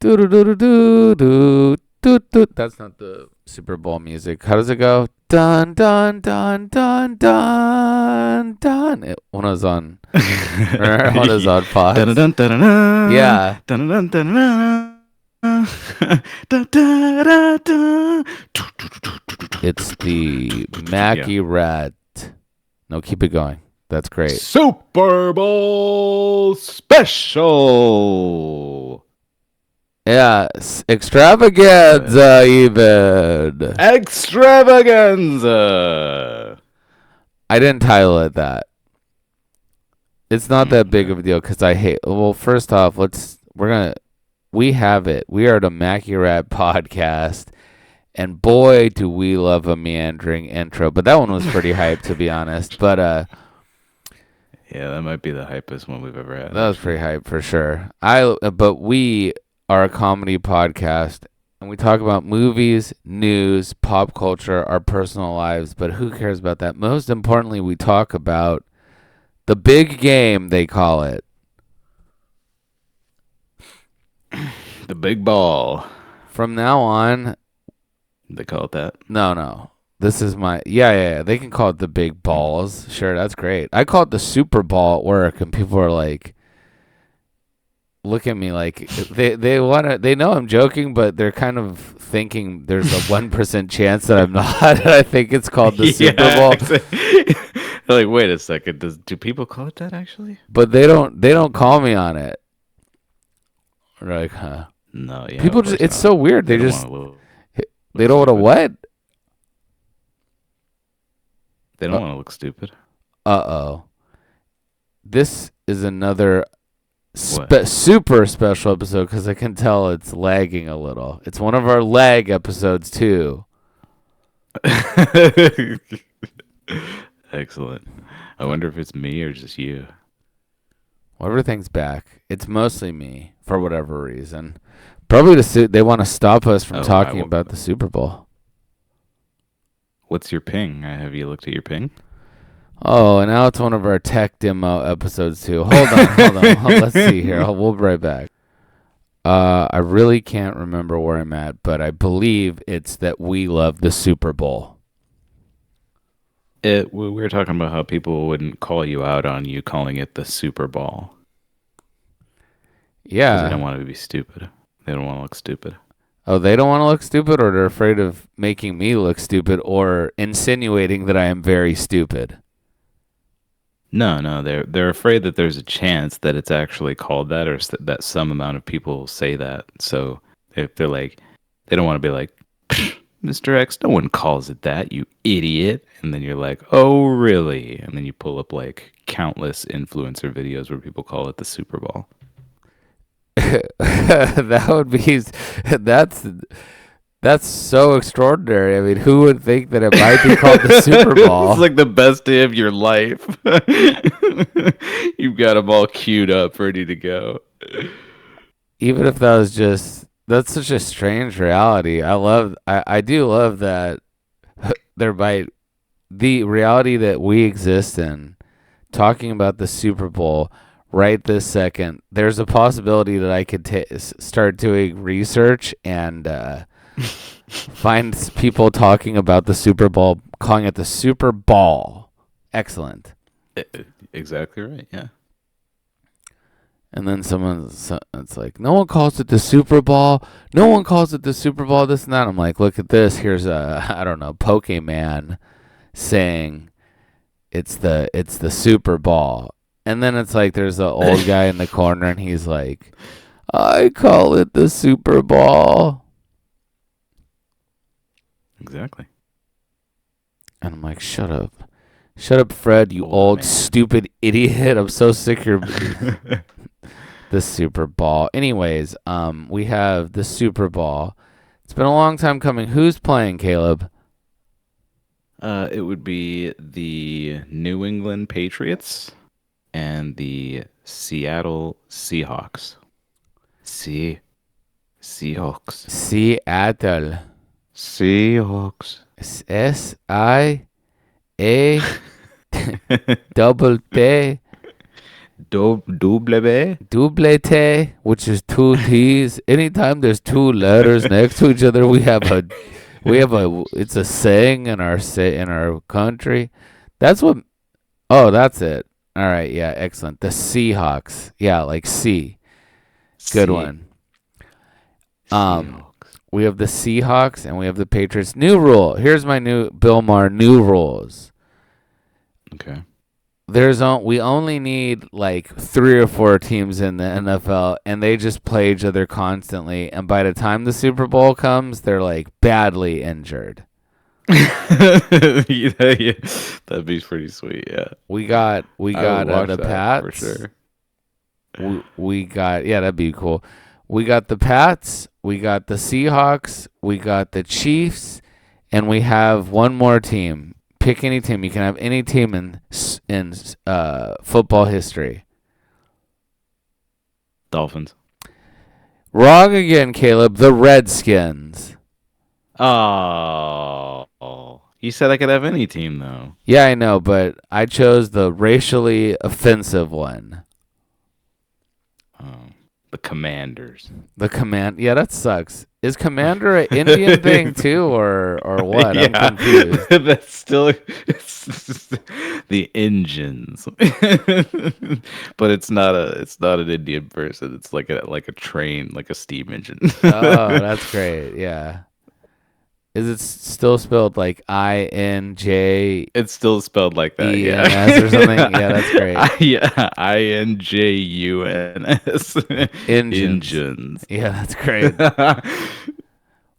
Do do do do do do do. That's not the Super Bowl music. How does it go? Dun dun dun dun dun dun. When I was on, when I was on Fox. Yeah. It's the Macky Rat. No, keep it going. That's great. Super Bowl special. Yeah, extravaganza even. Extravaganza. I didn't title it that. It's not that big of a deal because I hate. Well, first off, we have it. We are the Macky Rat podcast, and boy, do we love a meandering intro. But that one was pretty hype, to be honest. But yeah, that might be the hypest one we've ever had. That was pretty hype for sure. But we are a comedy podcast, and we talk about movies, news, pop culture, our personal lives. But who cares about that? Most importantly, we talk about the big game, they call it. The big ball. From now on, they call it that. No. This is my yeah. They can call it the big balls. Sure, that's great. I call it the Super Bowl at work, and people are like, look at me like they know I'm joking, but they're kind of thinking there's a 1% chance that I'm not. I think it's called the Super Bowl. They're like, wait a second, do people call it that actually? But they don't call me on it. They're like, huh? No, yeah. People just it's so weird. They don't want to what? They don't want to look stupid. This is another super special episode because I can tell it's lagging a little. It's one of our lag episodes too. Excellent. I wonder if it's me or just you. Well, everything's back. It's mostly me for whatever reason. Probably they want to stop us from talking about the Super Bowl. What's your ping? Have you looked at your ping? Oh, and now it's one of our tech demo episodes too. Hold on. Let's see here. We'll be right back. I really can't remember where I'm at, but I believe it's that we love the Super Bowl. We were talking about how people wouldn't call you out on you calling it the Super Bowl. Yeah. They don't want to be stupid. They don't want to look stupid. Oh, they don't want to look stupid, or they're afraid of making me look stupid, or insinuating that I am very stupid? No, they're afraid that there's a chance that it's actually called that, or that some amount of people say that. So if they're like, they don't want to be like, Mr.X, no one calls it that, you idiot. And then you're like, oh, really? And then you pull up like countless influencer videos where people call it the Super Bowl. That's so extraordinary. I mean, who would think that it might be called the Super Bowl? It's like the best day of your life. You've got them all queued up, ready to go. Even if that's such a strange reality. I do love that the reality that we exist in, talking about the Super Bowl right this second. There's a possibility that I could start doing research and find people talking about the Super Bowl, calling it the Super Bowl. Excellent. Exactly right, yeah. And then it's like, no one calls it the Super Bowl. No one calls it the Super Bowl, this and that. I'm like, look at this. Here's Pokemon saying it's the Super Bowl. And then it's like there's an old guy in the corner, and he's like, I call it the Super Bowl. Exactly. And I'm like, shut up. Shut up, Fred, you old stupid idiot. I'm so sick of your the Super Bowl. Anyways, we have the Super Bowl. It's been a long time coming. Who's playing, Caleb? It would be the New England Patriots and the Seattle Seahawks. Seahawks. Seattle Seahawks. S-I-A double T Double. Doublete, which is two T's. Anytime there's two letters next to each other, it's a saying in our country. That's what. Oh, that's it. All right, yeah, excellent. The Seahawks, yeah, like C. Good one. Seahawks. We have the Seahawks and we have the Patriots. New rule. Here's my new Bill Maher new rules. Okay. We only need like 3 or 4 teams in the NFL, and they just play each other constantly. And by the time the Super Bowl comes, they're like badly injured. Yeah, that'd be pretty sweet. Yeah, We got the Pats for sure. we got that'd be cool. We got the Pats, we got the Seahawks, we got the Chiefs, and we have one more team. Pick any team. You can have any team in football history. Dolphins. Wrong again, Caleb. The Redskins. Oh, you said I could have any team though. Yeah, I know, but I chose the racially offensive one. The Commanders. Yeah, that sucks. Is Commander an Indian thing too, or what? Yeah, I'm confused. That's still the engines, but it's not an Indian person. It's like a train, like a steam engine. Oh, that's great. Yeah. Is it still spelled like INJ? It's still spelled like that, yeah. ENS or something? Yeah, that's great. Yeah, INJUNS. Engines. Yeah, that's great.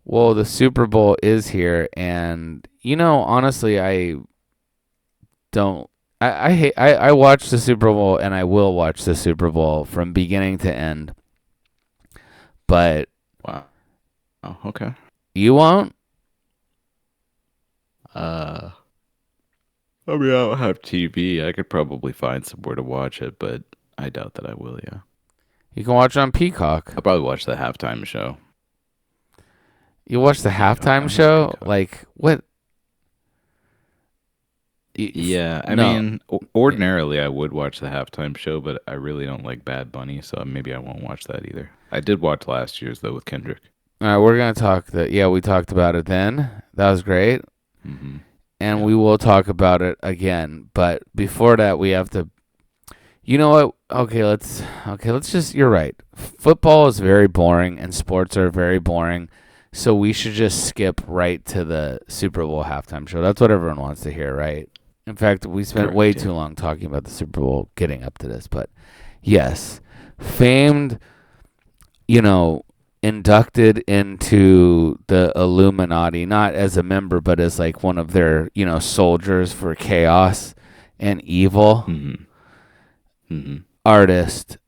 Well, the Super Bowl is here, and honestly, I watch the Super Bowl, and I will watch the Super Bowl from beginning to end. But wow. Oh, okay. You won't? I mean, I don't have TV. I could probably find somewhere to watch it, but I doubt that I will, yeah. You can watch it on Peacock. I'll probably watch the halftime show. You watch the halftime show? Like, what? Yeah, I mean, ordinarily I would watch the halftime show, but I really don't like Bad Bunny, so maybe I won't watch that either. I did watch last year's, though, with Kendrick. All right, we're going to talk we talked about it then. That was great. Mm-hmm. And we will talk about it again. But before that, we have to, you know what? Okay, let's just, you're right. Football is very boring and sports are very boring. So we should just skip right to the Super Bowl halftime show. That's what everyone wants to hear, right? In fact, we spent way too long talking about the Super Bowl getting up to this. But yes, famed, inducted into the Illuminati, not as a member, but as like one of their, soldiers for chaos and evil. Mm-hmm. Mm-hmm. Artist,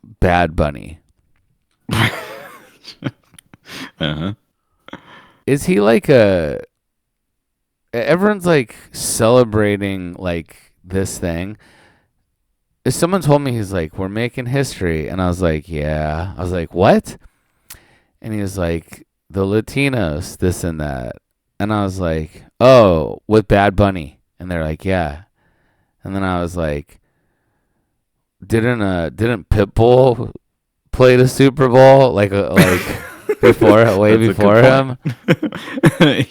Bad Bunny. Uh-huh. Is he like everyone's like celebrating like this thing. If someone told me he's like, we're making history, and I was like, yeah. I was like, what? And he was like, the Latinos, this and that. And I was like, oh, with Bad Bunny. And they're like, yeah. And then I was like, didn't Pitbull play the Super Bowl like before him?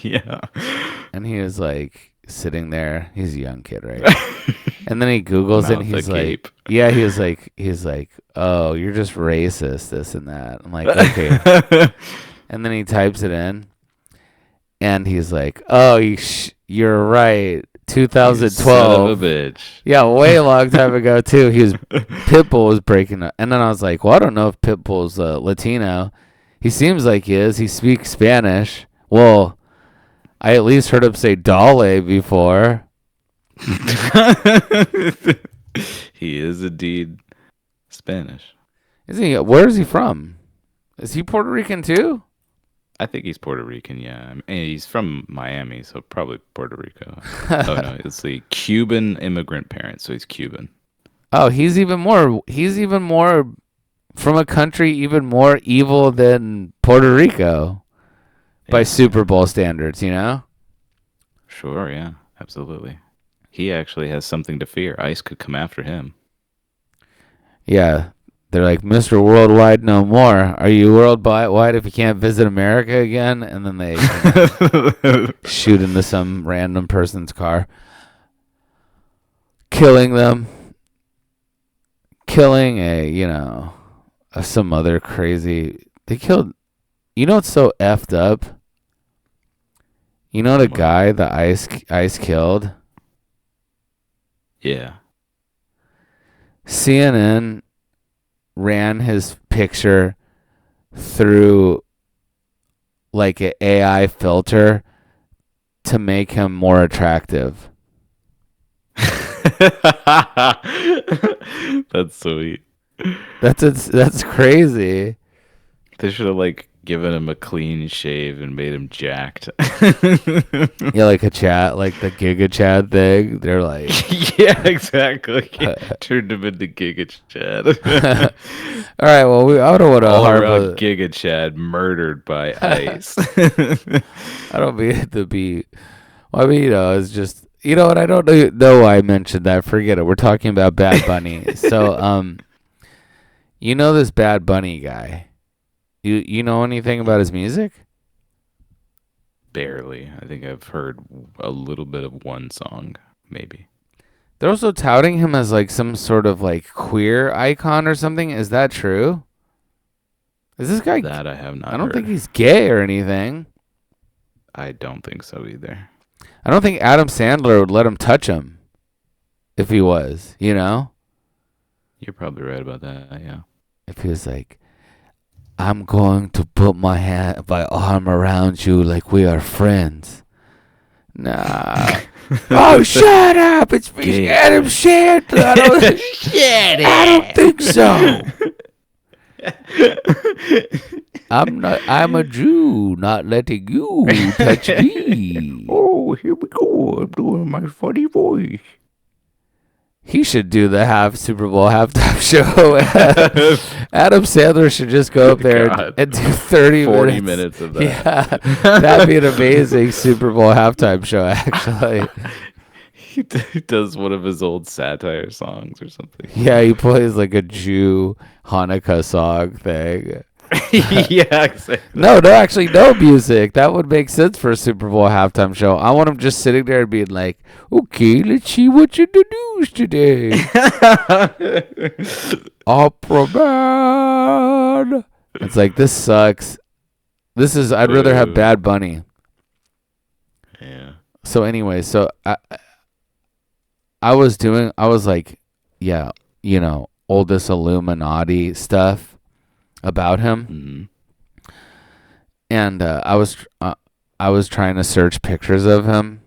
Yeah. And he was like sitting there. He's a young kid, right? And then he Googles it and he's like, yeah, he's like, oh, you're just racist, this and that. I'm like, okay. And then he types it in and he's like, oh, you're right. 2012. Son of a bitch. Yeah, way a long time ago too. Pitbull was breaking up. And then I was like, well, I don't know if Pitbull's Latino. He seems like he is. He speaks Spanish. Well, I at least heard him say Dale before. He is indeed Spanish. Is he? Where is he from? Is he Puerto Rican too? I think he's Puerto Rican, yeah. I mean, he's from Miami, so probably Puerto Rico. Oh, no, it's the Cuban immigrant parents, so he's Cuban. Oh, he's even more from a country even more evil than Puerto Rico by Super Bowl standards, Sure, yeah, absolutely. He actually has something to fear. ICE could come after him. Yeah. They're like, Mr. Worldwide no more. Are you worldwide if you can't visit America again? And then they shoot into some random person's car, killing them, killing some other crazy. They killed. You know what's so effed up? You know the guy the ice killed? Yeah. CNN ran his picture through like an AI filter to make him more attractive. That's sweet. That's crazy. They should have like given him a clean shave and made him jacked. Yeah, like a chat, like the Giga Chad thing. They're like, yeah, exactly. Turned him into Giga Chad. all right, well, I don't want to All harp around Giga Chad murdered by ice. I don't mean to be. Well, I mean, it's just, what? I don't know why I mentioned that. Forget it. We're talking about Bad Bunny. So, this Bad Bunny guy. You know anything about his music? Barely. I think I've heard a little bit of one song, maybe. They're also touting him as like some sort of like queer icon or something. Is that true? Is this guy? That I have not. I don't heard. think he's gay or anything. I don't think so either. I don't think Adam Sandler would let him touch him if he was, You're probably right about that, yeah. If he was like, I'm going to put my arm around you like we are friends. Nah. Oh, shut up! It's me, Adam Sandler. I don't think so. I'm a Jew, not letting you touch me. Oh, here we go. I'm doing my funny voice. He should do the Super Bowl halftime show. Adam Sandler should just go up there and do 40 minutes of that. Yeah, that'd be an amazing Super Bowl halftime show, actually. He does one of his old satire songs or something. Yeah, he plays like a Jew Hanukkah song thing. Yeah, exactly. No, actually, no music. That would make sense for a Super Bowl halftime show. I want him just sitting there and being like, okay, let's see what's in the news today. Opera Man. It's like, this sucks. I'd rather have Bad Bunny. Yeah. So anyway, I was like, yeah, oldest Illuminati stuff about him. Mm-hmm. And I was trying to search pictures of him,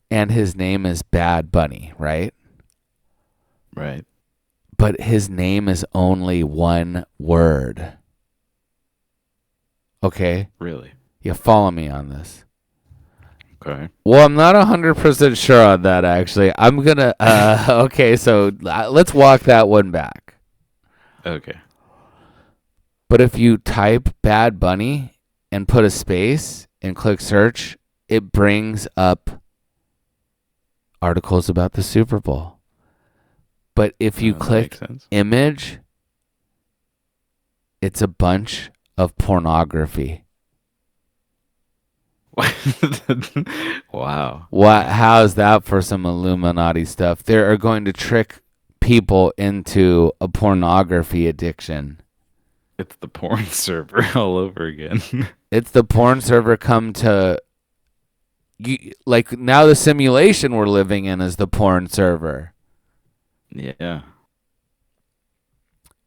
and his name is Bad Bunny, right? Right. But his name is only one word. Okay? Really? You follow me on this? Okay. Well, I'm not 100% sure on that, actually. I'm gonna okay, so let's walk that one back. Okay. But if you type Bad Bunny and put a space and click search, it brings up articles about the Super Bowl. But if you click image, it's a bunch of pornography. Wow. How's that for some Illuminati stuff? They are going to trick people into a pornography addiction. It's the porn server all over again. It's the porn server come to... like, now the simulation we're living in is the porn server. Yeah.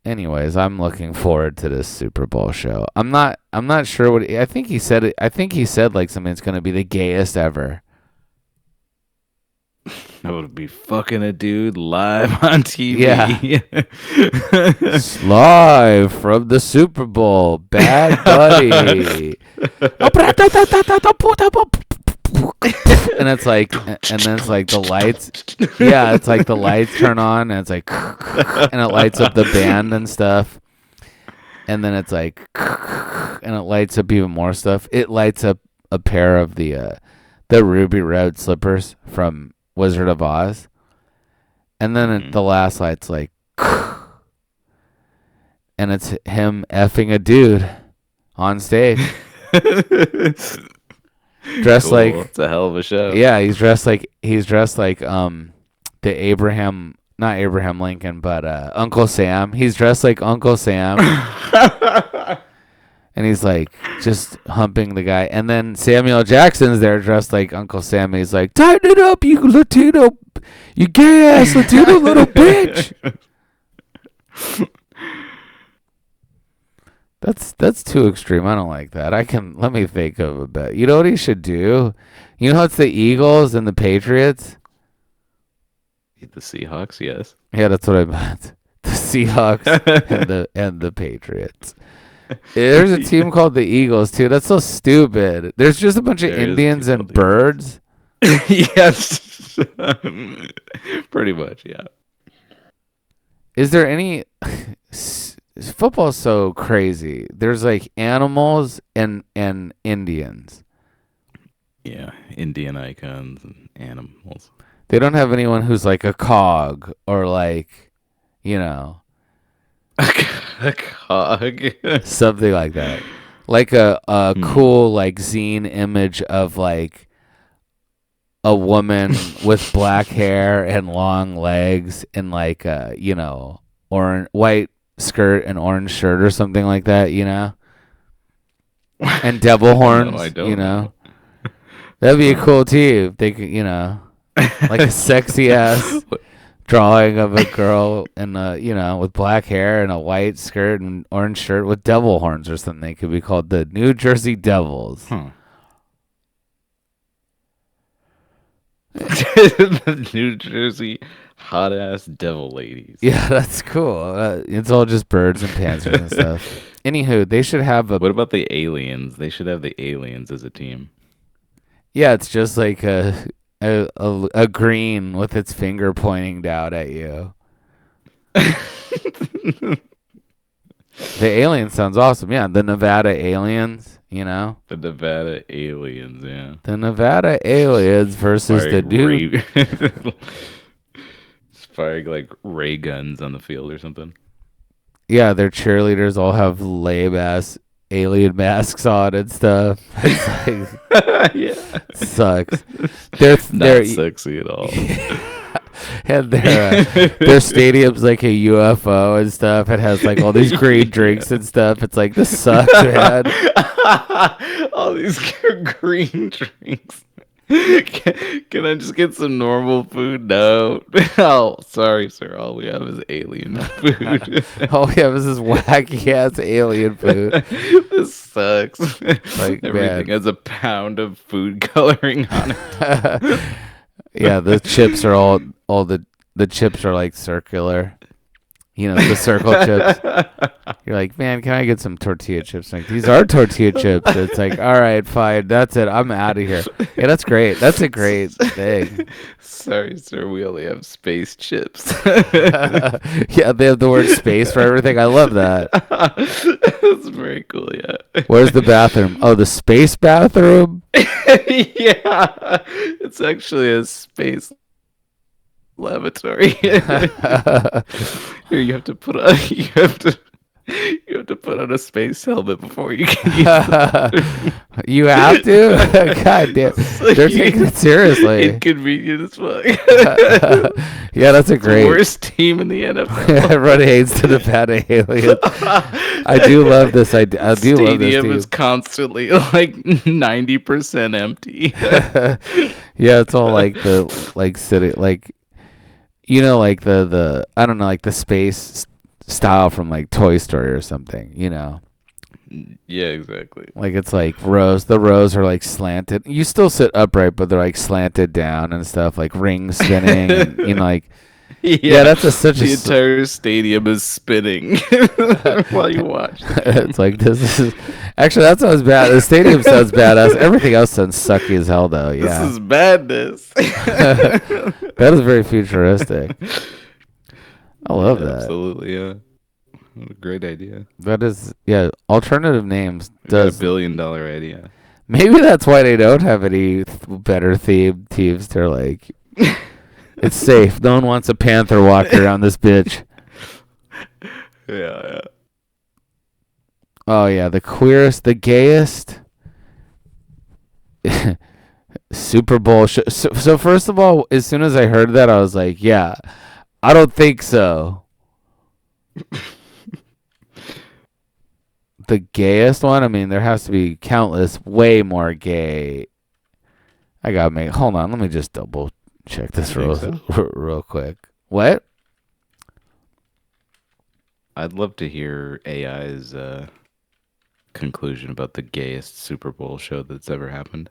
Anyways, I'm looking forward to this Super Bowl show. I'm not sure what I think he said. I think he said like something that's going to be the gayest ever. That would be fucking a dude live on TV. Yeah. Live from the Super Bowl, Bad Bunny. And it's like, and then it's like the lights. Yeah, it's like the lights turn on, and it's like, and it lights up the band and stuff. And then it's like, and it lights up even more stuff. It lights up a pair of the ruby red slippers from Wizard of Oz. And then the last light's like, and it's him effing a dude on stage, dressed Cool. like It's a hell of a show. yeah, he's dressed like the not Abraham Lincoln, but Uncle Sam. He's dressed like Uncle Sam. And he's like just humping the guy. And then Samuel Jackson's there dressed like Uncle Sam. And he's like, tighten it up, you Latino, you gay ass Latino little bitch. That's too extreme. I don't like that. Let me think of a bit. You know what he should do? You know how it's the Eagles and the Patriots? The Seahawks, yes. Yeah, that's what I meant. The Seahawks and the Patriots. There's a team called the Eagles too. That's so stupid. There's just a bunch of Indians and birds. Yes. Pretty much, yeah. Is there any football's so crazy. There's like animals and Indians. Yeah, Indian icons and animals. They don't have anyone who's like a cog or like, you know, a cog. something like that. Like a cool like zine image of like a woman with black hair and long legs and like you know, white skirt and orange shirt or something like that, you know? And devil horns, no, I don't you know? That'd be a cool team. They could, you know, like a sexy ass drawing of a girl in you know, with black hair and a white skirt and orange shirt with devil horns or something. They could be called the New Jersey Devils. The New Jersey hot ass devil ladies. Yeah, that's cool. It's all just birds and panthers and stuff. Anywho, they should have a. What about the aliens? They should have the aliens as a team. Yeah, it's just like a green with its finger pointing down at you. The alien sounds awesome. Yeah, the Nevada aliens, you know? The Nevada aliens, yeah. The Nevada aliens versus the dude. Firing like ray guns on the field or something. Yeah, their cheerleaders all have lame ass alien masks on and stuff. It's like, yeah. Sucks. They're Not sexy at all. And their stadium's like a UFO and stuff. It has like all these green drinks and stuff. It's like, this sucks, man. All these green drinks. Can I just get some normal food? No. Oh, sorry, sir. All we have is alien food. All we have is this wacky ass alien food. This sucks. Like, everything has a pound of food coloring on it. Yeah, the chips are all the chips are like circular. You know, the circle chips. You're like, man, can I get some tortilla chips? Like, these are tortilla chips. It's like, all right, fine. That's it. I'm out of here. Yeah, that's great. That's a great thing. Sorry, sir. We only have space chips. Yeah, they have the word space for everything. I love that. That's very cool, yeah. Where's the bathroom? Oh, the space bathroom? Yeah. It's actually a space lavatory. Here, you have to put on a space helmet before you can use it. You have to? God damn. They're taking it seriously. Inconvenient as fuck. Yeah, that's a great. The worst team in the NFL. Everyone hates the Nevada aliens. I do love this. I do love this Stadium team. is constantly like 90% empty. Yeah, it's all like the like city like, you know, like the I don't know, like the space style from like Toy Story or something, you know. Yeah, exactly. Like it's like rows. The rows are like slanted. You still sit upright, but they're like slanted down and stuff, like rings spinning. And, you know, like yeah, that's such the entire stadium is spinning while you watch. It's like this is actually that sounds bad. The stadium sounds badass. Everything else sounds sucky as hell, though. Yeah, this is madness. That is very futuristic. I love that. Absolutely, yeah. What a great idea. That is, yeah. Alternative names Does $1 billion idea. Maybe that's why they don't have any better themed teams. They're like, it's safe. No one wants a panther walking around this bitch. Yeah. Oh yeah, the queerest, the gayest Super Bowl show. So first of all, as soon as I heard that, I was like, yeah, I don't think so. The gayest one? I mean, there has to be countless, way more gay. I gotta make. Hold on, let me just double check this You think so? real quick. What? I'd love to hear AI's conclusion about the gayest Super Bowl show that's ever happened.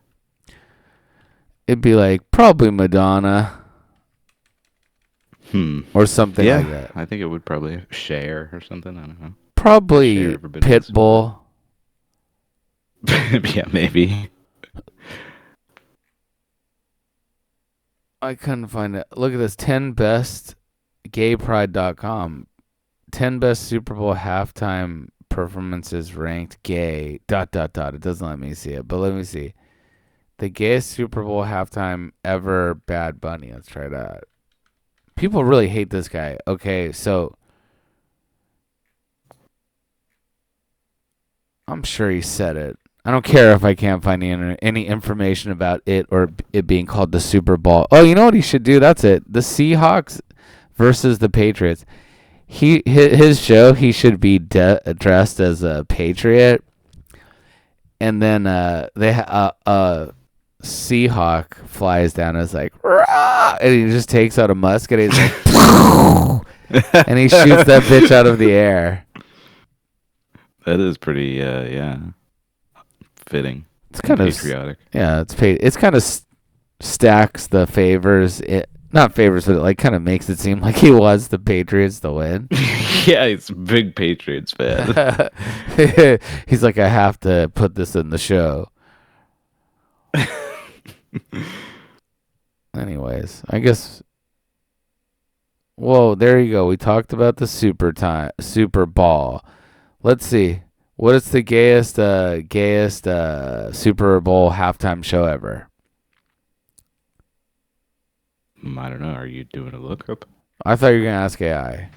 It'd be like probably Madonna or something like Yeah, that. I think it would probably Cher or something. I don't know. Probably Pitbull. Yeah, maybe. I couldn't find it. Look at this 10 best gaypride.com. 10 best Super Bowl halftime performances ranked gay. ... It doesn't let me see it, but let me see. The gayest Super Bowl halftime ever, Bad Bunny. Let's try that. People really hate this guy. Okay, so I'm sure he said it. I don't care if I can't find any information about it or it being called the Super Bowl. Oh, you know what he should do? That's it. The Seahawks versus the Patriots. His show, he should be dressed as a Patriot, and then Seahawk flies down and is like, "Rah!" And he just takes out a musket and he's like, and he shoots that bitch out of the air. That is pretty, fitting. It's kind of patriotic. Yeah, it's kind of stacks the favors. Not favors, but it like kind of makes it seem like he wants the Patriots to win. Yeah, he's a big Patriots fan. He's like, I have to put this in the show. Anyways, I guess. Whoa, there you go. We talked about the Super Bowl. Let's see. What is the gayest Super Bowl halftime show ever? I don't know. Are you doing a lookup? I thought you were gonna ask AI.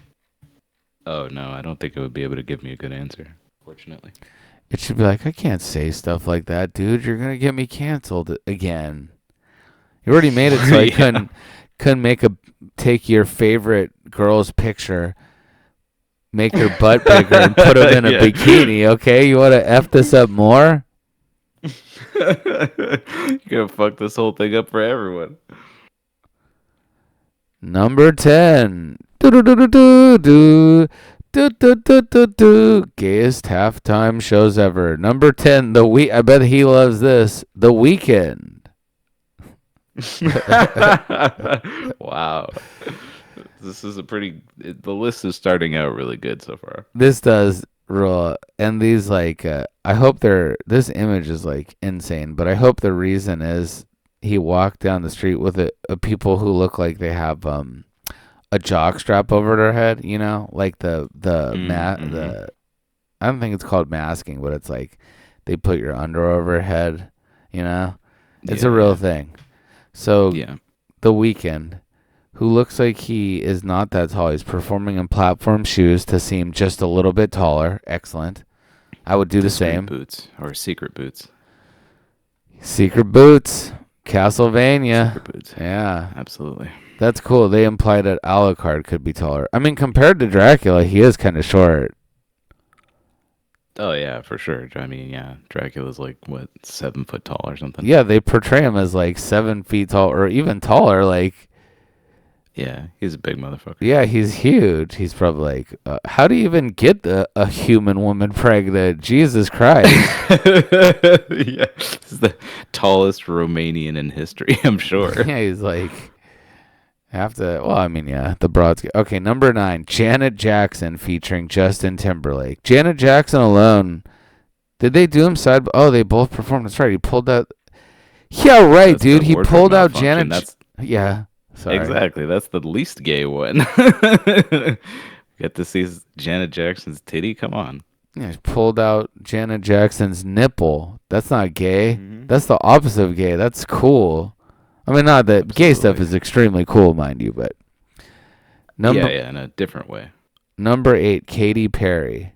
Oh no, I don't think it would be able to give me a good answer. Fortunately, It should be like, I can't say stuff like that, dude. You're gonna get me canceled again. You already made it so I couldn't take your favorite girl's picture, make her butt bigger, and put her in a bikini. Okay, you want to f this up more? You're gonna fuck this whole thing up for everyone. Number 10. Do-do-do-do-do-do. Do-do-do-do-do. Gayest halftime shows ever. Number 10. I bet he loves this. The Weeknd. Wow. This is the list is starting out really good so far. This does roll. And these I hope this image is like insane, but I hope the reason is he walked down the street with a people who look like they have a jock strap over their head, you know, like the I don't think it's called masking, but it's like they put your underwear over your head, you know. It's a real thing. So The Weeknd, who looks like he is not that tall, he's performing in platform shoes to seem just a little bit taller. Excellent. I would do the same. Boots or secret boots. Secret boots. Castlevania. Secret boots. Yeah. Absolutely. That's cool. They implied that Alucard could be taller. I mean, compared to Dracula, he is kind of short. Oh yeah, for sure. I mean, yeah, Dracula's like what, 7 foot tall or something. Yeah, they portray him as like 7 feet tall or even taller. Like, yeah, he's a big motherfucker. yeah, he's huge. He's probably like, how do you even get a human woman pregnant? Jesus Christ! Yeah, he's the tallest Romanian in history, I'm sure. Yeah, he's like. Well, I mean, yeah, the broads. Okay, number 9, Janet Jackson featuring Justin Timberlake. Janet Jackson alone. Did they do him side? Oh, they both performed. That's right. He pulled out. Yeah, right, That's dude. He pulled out malfunction. Janet. Yeah. Sorry. Exactly. That's the least gay one. Get to see Janet Jackson's titty. Come on. Yeah, he pulled out Janet Jackson's nipple. That's not gay. Mm-hmm. That's the opposite of gay. That's cool. I mean, not that gay stuff is extremely cool, mind you, but yeah, in a different way. Number 8, Katy Perry.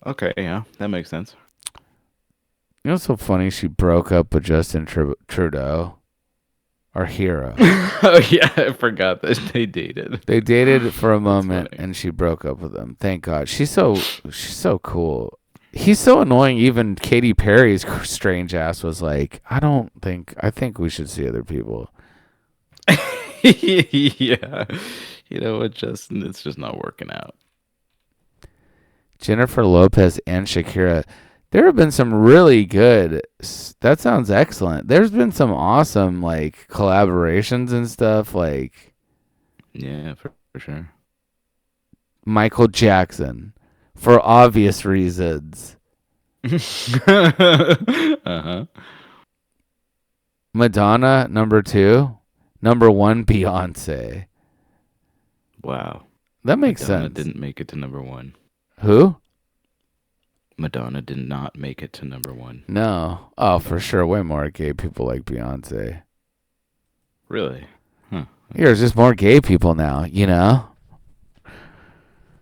Okay, yeah, that makes sense. You know what's so funny? She broke up with Justin Trudeau, our hero. Oh yeah, I forgot that they dated. They dated for a That's moment, funny. and she broke up with him. Thank God. She's so cool. He's so annoying. Even Katy Perry's strange ass was like, I think we should see other people. Yeah, you know what, Justin? It's just not working out. Jennifer Lopez and Shakira. There have been some really good. That sounds excellent. There's been some awesome like collaborations and stuff like Yeah, for sure. Michael Jackson for obvious reasons. Uh-huh. Madonna number 2, number 1 Beyonce. Wow. That makes Madonna sense. didn't make it to number one. Who? Madonna did not make it to number one. No. Oh, for sure. Way more gay people like Beyonce. Really? Huh. There's just more gay people now, you know?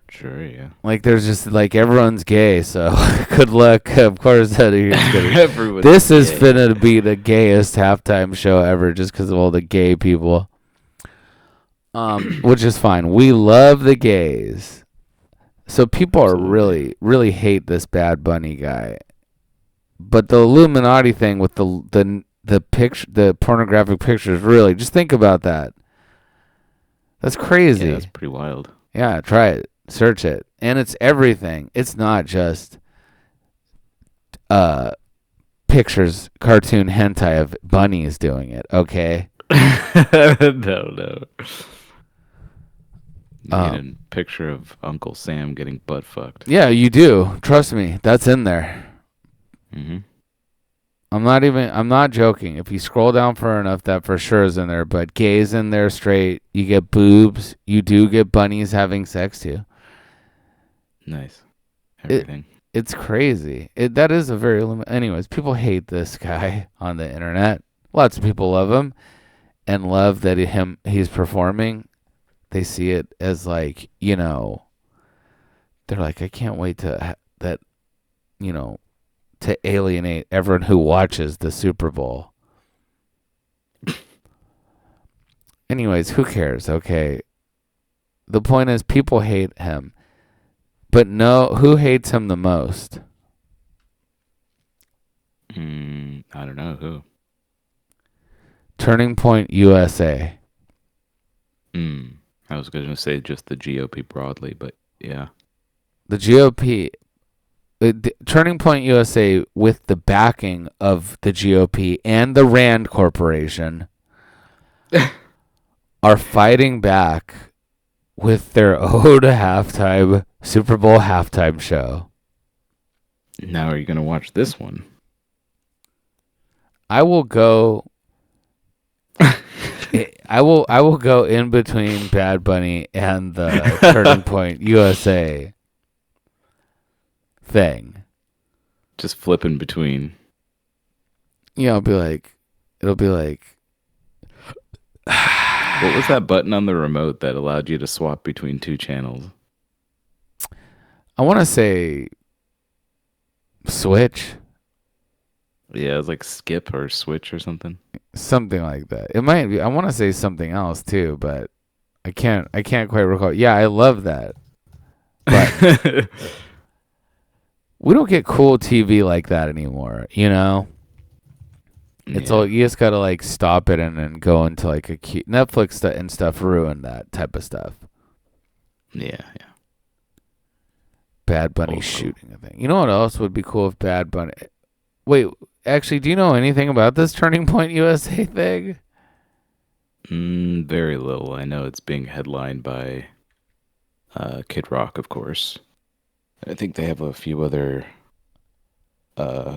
Sure, yeah. Like, there's just, like, everyone's gay, so good luck. Of course, that is gonna... Everyone's This is gay. finna be the gayest halftime show ever just because of all the gay people. Which is fine. We love the gays. So people are Absolutely. really hate this Bad Bunny guy. But the Illuminati thing with the picture, the pornographic pictures, really, just think about that. That's crazy. Yeah, that's pretty wild. Yeah, try it. Search it. And it's everything. It's not just pictures, cartoon hentai of bunnies doing it, okay? No. You Um, need a picture of Uncle Sam getting butt fucked. Yeah, you do. Trust me. That's in there. Mm-hmm. I'm not joking. If you scroll down far enough, that for sure is in there. But gays in there straight. You get boobs. You do get bunnies having sex too. Nice. Everything. It's crazy. That is a very anyways, people hate this guy on the internet. Lots of people love him and love that he's performing. They see it as like, you know, they're like, I can't wait to to alienate everyone who watches the Super Bowl. Anyways, who cares? Okay. The point is people hate him. But no, who hates him the most? I don't know who. Turning Point USA. I was going to say just the GOP broadly, but yeah. The GOP, Turning Point USA, with the backing of the GOP and the Rand Corporation, are fighting back with their own Super Bowl halftime show. Now are you going to watch this one? I will go. I will go in between Bad Bunny and the Turning Point USA thing. Just flipping between. Yeah, it'll be like. What was that button on the remote that allowed you to swap between two channels? I want to say switch. Yeah, it was like skip or switch or something. Something like that. It might be. I want to say something else too, but I can't quite recall. Yeah, I love that. But we don't get cool TV like that anymore, you know? It's all, you just gotta like stop it and then go into like a cute Netflix and stuff ruin that type of stuff. Yeah. Bad Bunny Cool. shooting a thing. You know what else would be cool if Bad Bunny? Wait, actually, do you know anything about this Turning Point USA thing? Very little. I know it's being headlined by Kid Rock, of course. I think they have a few other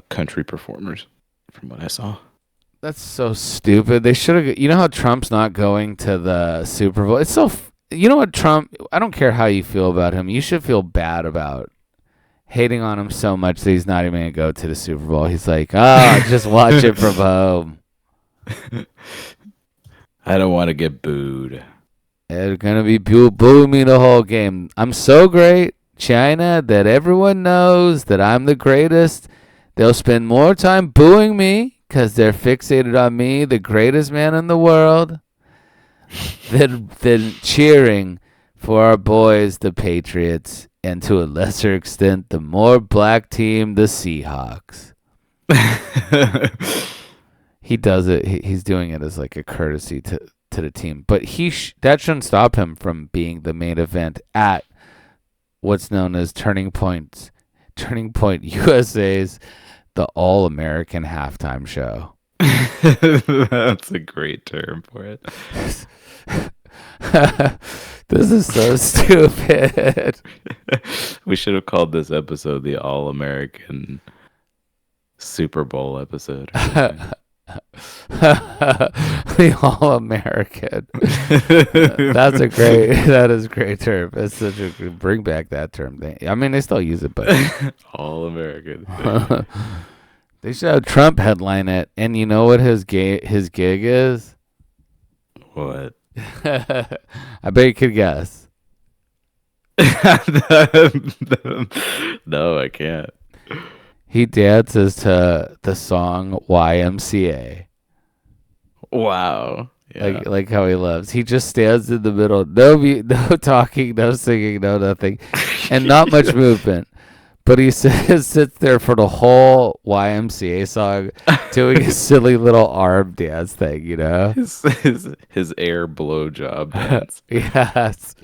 country performers, from what I saw. That's so stupid. They should have. You know how Trump's not going to the Super Bowl? It's so. You know what, Trump? I don't care how you feel about him. You should feel bad about hating on him so much that he's not even gonna go to the Super Bowl. He's like, just watch it from home. I don't want to get booed. They're gonna be booing me the whole game. I'm so great, China, that everyone knows that I'm the greatest. They'll spend more time booing me because they're fixated on me, the greatest man in the world, than cheering for our boys, the Patriots, and to a lesser extent, the more black team, the Seahawks. He does it. He's doing it as like a courtesy to the team, but that shouldn't stop him from being the main event at what's known as Turning Point USA's the All-American Halftime Show. That's a great term for it. This is so stupid. We should have called this episode the All-American Super Bowl episode. The All-American. That is a great term. It's such a bring back that term thing. I mean, they still use it, but All-American. They should have Trump headline it. And you know what his gig is? What? I bet you could guess. No, I can't. He dances to the song YMCA. Wow. Yeah. Like how he loves. He just stands in the middle. No talking, no singing, no nothing. And not much movement. But he sits there for the whole YMCA song doing a silly little arm dance thing, you know? His air blowjob dance. Yes.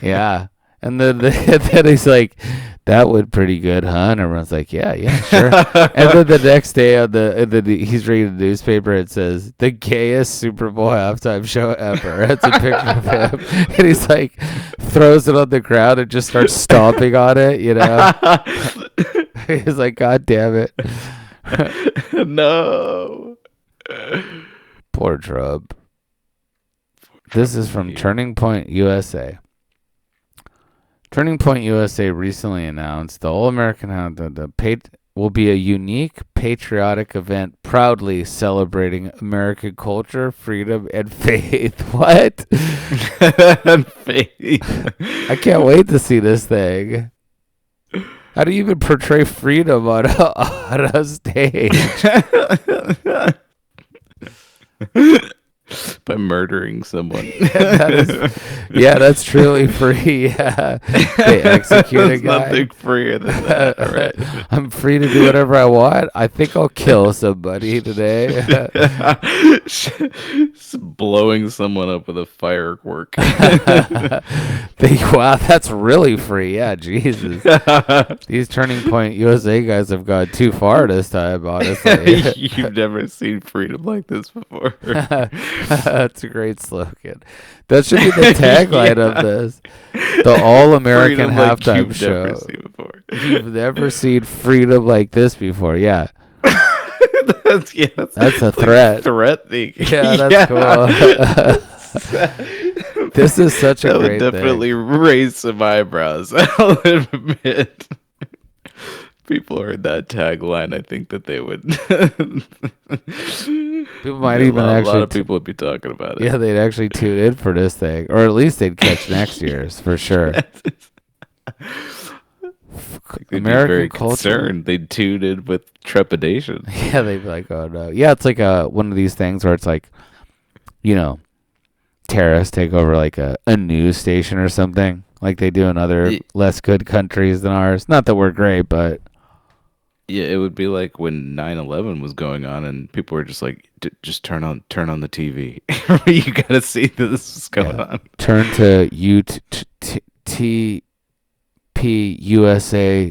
Yeah. And then he's like, that went pretty good, huh? And everyone's like, yeah, sure. And then the next day he's reading the newspaper. It says, the gayest Super Bowl halftime show ever. It's a picture of him. And he's like, throws it on the ground and just starts stomping on it, you know? He's like, God damn it. No. Poor Trump. This is from Turning Point USA. Turning Point USA recently announced the All-American will be a unique patriotic event proudly celebrating American culture, freedom, and faith. What? And faith. I can't wait to see this thing. How do you even portray freedom on a stage? By murdering someone. That's truly free. Yeah. They execute a guy. Nothing freer than that. Right? I'm free to do whatever I want. I think I'll kill somebody today. Just blowing someone up with a firework. Wow, that's really free. Yeah, Jesus. These Turning Point USA guys have gone too far this time, honestly. You've never seen freedom like this before. That's a great slogan. That should be the tagline of this. The All-American Halftime Show. You've never seen freedom like this before. Yeah. That's a threat. Threatening. Yeah, that's cool. This is such a great would definitely raise some eyebrows. I'll admit. People heard that tagline. I think that they would. People might even a actually. A lot of people would be talking about it. Yeah, they'd actually tune in for this thing, or at least they'd catch next year's for sure. They'd American be very culture. concerned. They'd tune in with trepidation. Yeah, they'd be like, "Oh no!" Yeah, it's like one of these things where it's like, you know, terrorists take over like a news station or something, like they do in other less good countries than ours. Not that we're great, but. Yeah, it would be like when 9/11 was going on, and people were just like, "Just turn on the TV. You gotta see that this is going on." Turn to TPUSA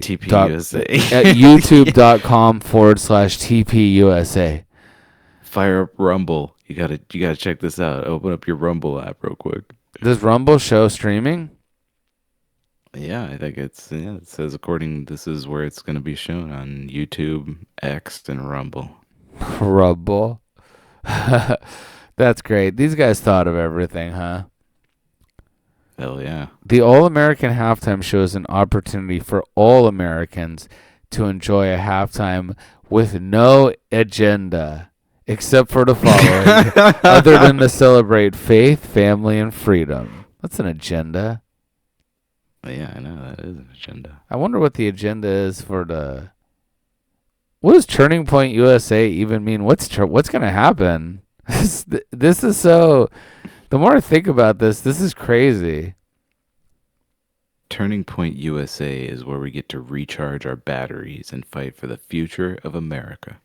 TPUSA at youtube.com/TPUSA. Fire up Rumble. You gotta check this out. Open up your Rumble app real quick. Does Rumble show streaming? Yeah, I think it says this is where it's going to be shown on YouTube, X, and Rumble. Rumble. That's great. These guys thought of everything, huh? Hell yeah. The All-American Halftime Show is an opportunity for all Americans to enjoy a halftime with no agenda except for the following, other than to celebrate faith, family, and freedom. That's an agenda. Yeah, I know that is an agenda. I wonder what the agenda is for the. What does Turning Point USA even mean? What's going to happen? This is so. The more I think about this is crazy. Turning Point USA is where we get to recharge our batteries and fight for the future of America.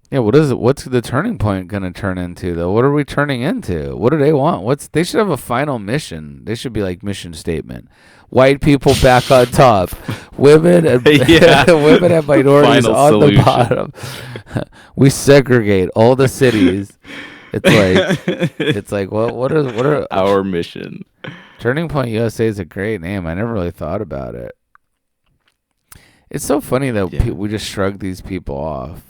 Yeah, what is it? What's the turning point going to turn into, though? What are we turning into? What do they want? They should have a final mission. They should be like mission statement: white people back on top, women and women and minorities final on solution. The bottom. We segregate all the cities. It's like what are our mission? Turning Point USA is a great name. I never really thought about it. It's so funny that we just shrug these people off.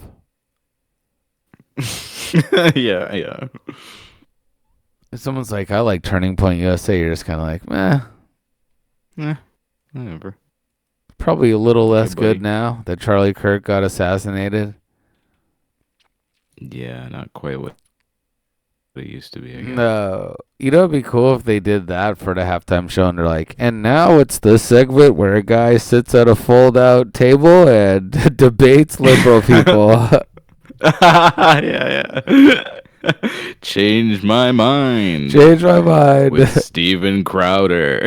yeah. If someone's like, I like Turning Point USA, you're just kind of like, meh. Whatever. Probably a little less good now that Charlie Kirk got assassinated. Yeah, not quite what it used to be, I guess. No. You know, it'd be cool if they did that for the halftime show and they're like, and now it's the segment where a guy sits at a fold-out table and debates liberal people. yeah. Change my mind with Steven Crowder.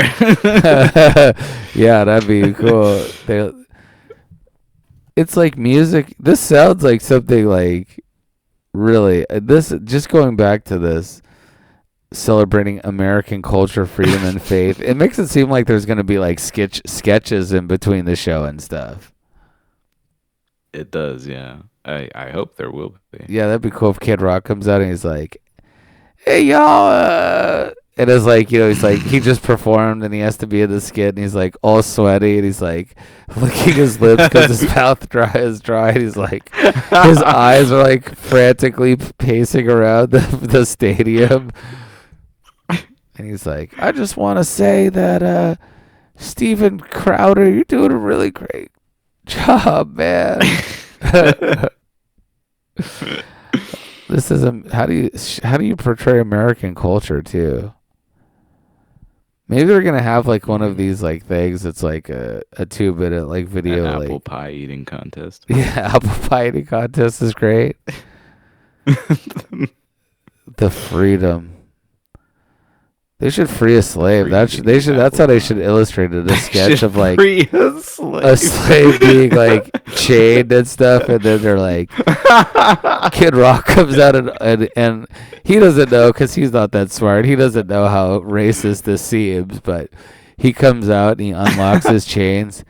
Yeah, that'd be cool. It's like music. This sounds like something like really. This just going back to this celebrating American culture, freedom, and faith. It makes it seem like there's going to be like sketches in between the show and stuff. It does, yeah. I hope there will be. Yeah, that'd be cool if Kid Rock comes out and he's like, hey, y'all. And it's like, he's like, he just performed and he has to be in the skit and he's like all sweaty and he's like licking his lips because his mouth is dry. And he's like, his eyes are like frantically pacing around the stadium. And he's like, I just want to say that Steven Crowder, you're doing a really great job, man. This is how do you portray American culture too? Maybe they're gonna have like one of these like things that's like a 2-minute like video, an like apple pie eating contest. Yeah, apple pie eating contest is great. The freedom. They should free a slave. That's how they should illustrate it. A sketch of like a slave being like chained and stuff, and then they're like, Kid Rock comes out and he doesn't know because he's not that smart. He doesn't know how racist this seems, but he comes out and he unlocks his chains,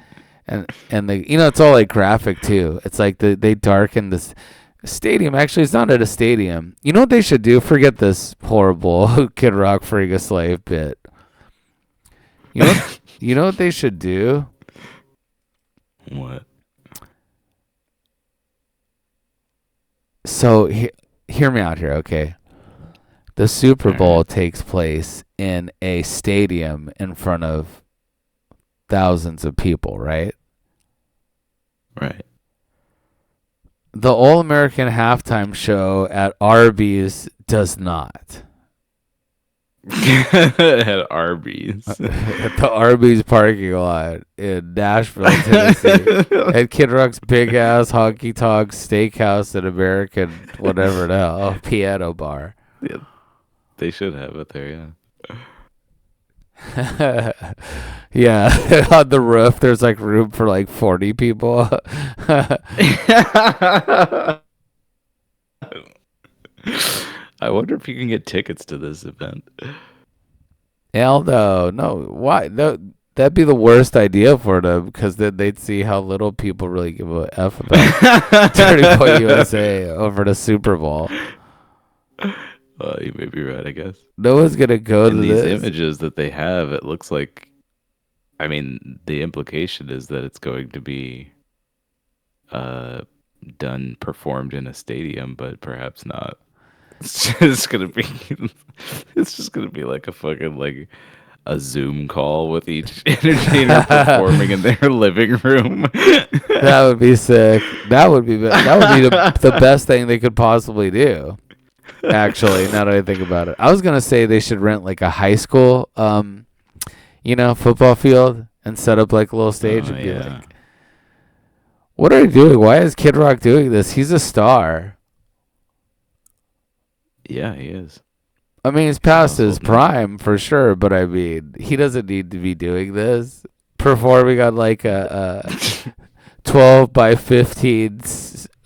and it's all like graphic too. It's like they darken this stadium. Actually, it's not at a stadium. You know what they should do? Forget this horrible Kid Rock freeing a slave bit. You know what they should do? What? So hear me out here, okay? The Super Bowl takes place in a stadium in front of thousands of people, right? Right. The All-American halftime show at Arby's does not. At Arby's. At the Arby's parking lot in Nashville, Tennessee. At Kid Rock's big-ass honky-tonk steakhouse and American whatever the hell, piano bar. Yeah, they should have it there, yeah. Yeah, on the roof there's like room for like 40 people. I wonder if you can get tickets to this event. Hell no. Why? No, that'd be the worst idea for them because then they'd see how little people really give a F about Turning Point USA over the Super Bowl. You may be right, I guess. No one's gonna go to these this. Images that they have. It looks like, I mean, the implication is that it's going to be performed in a stadium, but perhaps not. It's just gonna be like a fucking like a Zoom call with each entertainer performing in their living room. That would be sick. That would be the best thing they could possibly do. Actually, now that I think about it, I was gonna say they should rent like a high school, football field and set up like a little stage and be like, "What are you doing? Why is Kid Rock doing this? He's a star." Yeah, he is. I mean, he's past his prime for sure, but I mean, he doesn't need to be doing this. Performing on like a 12 by 15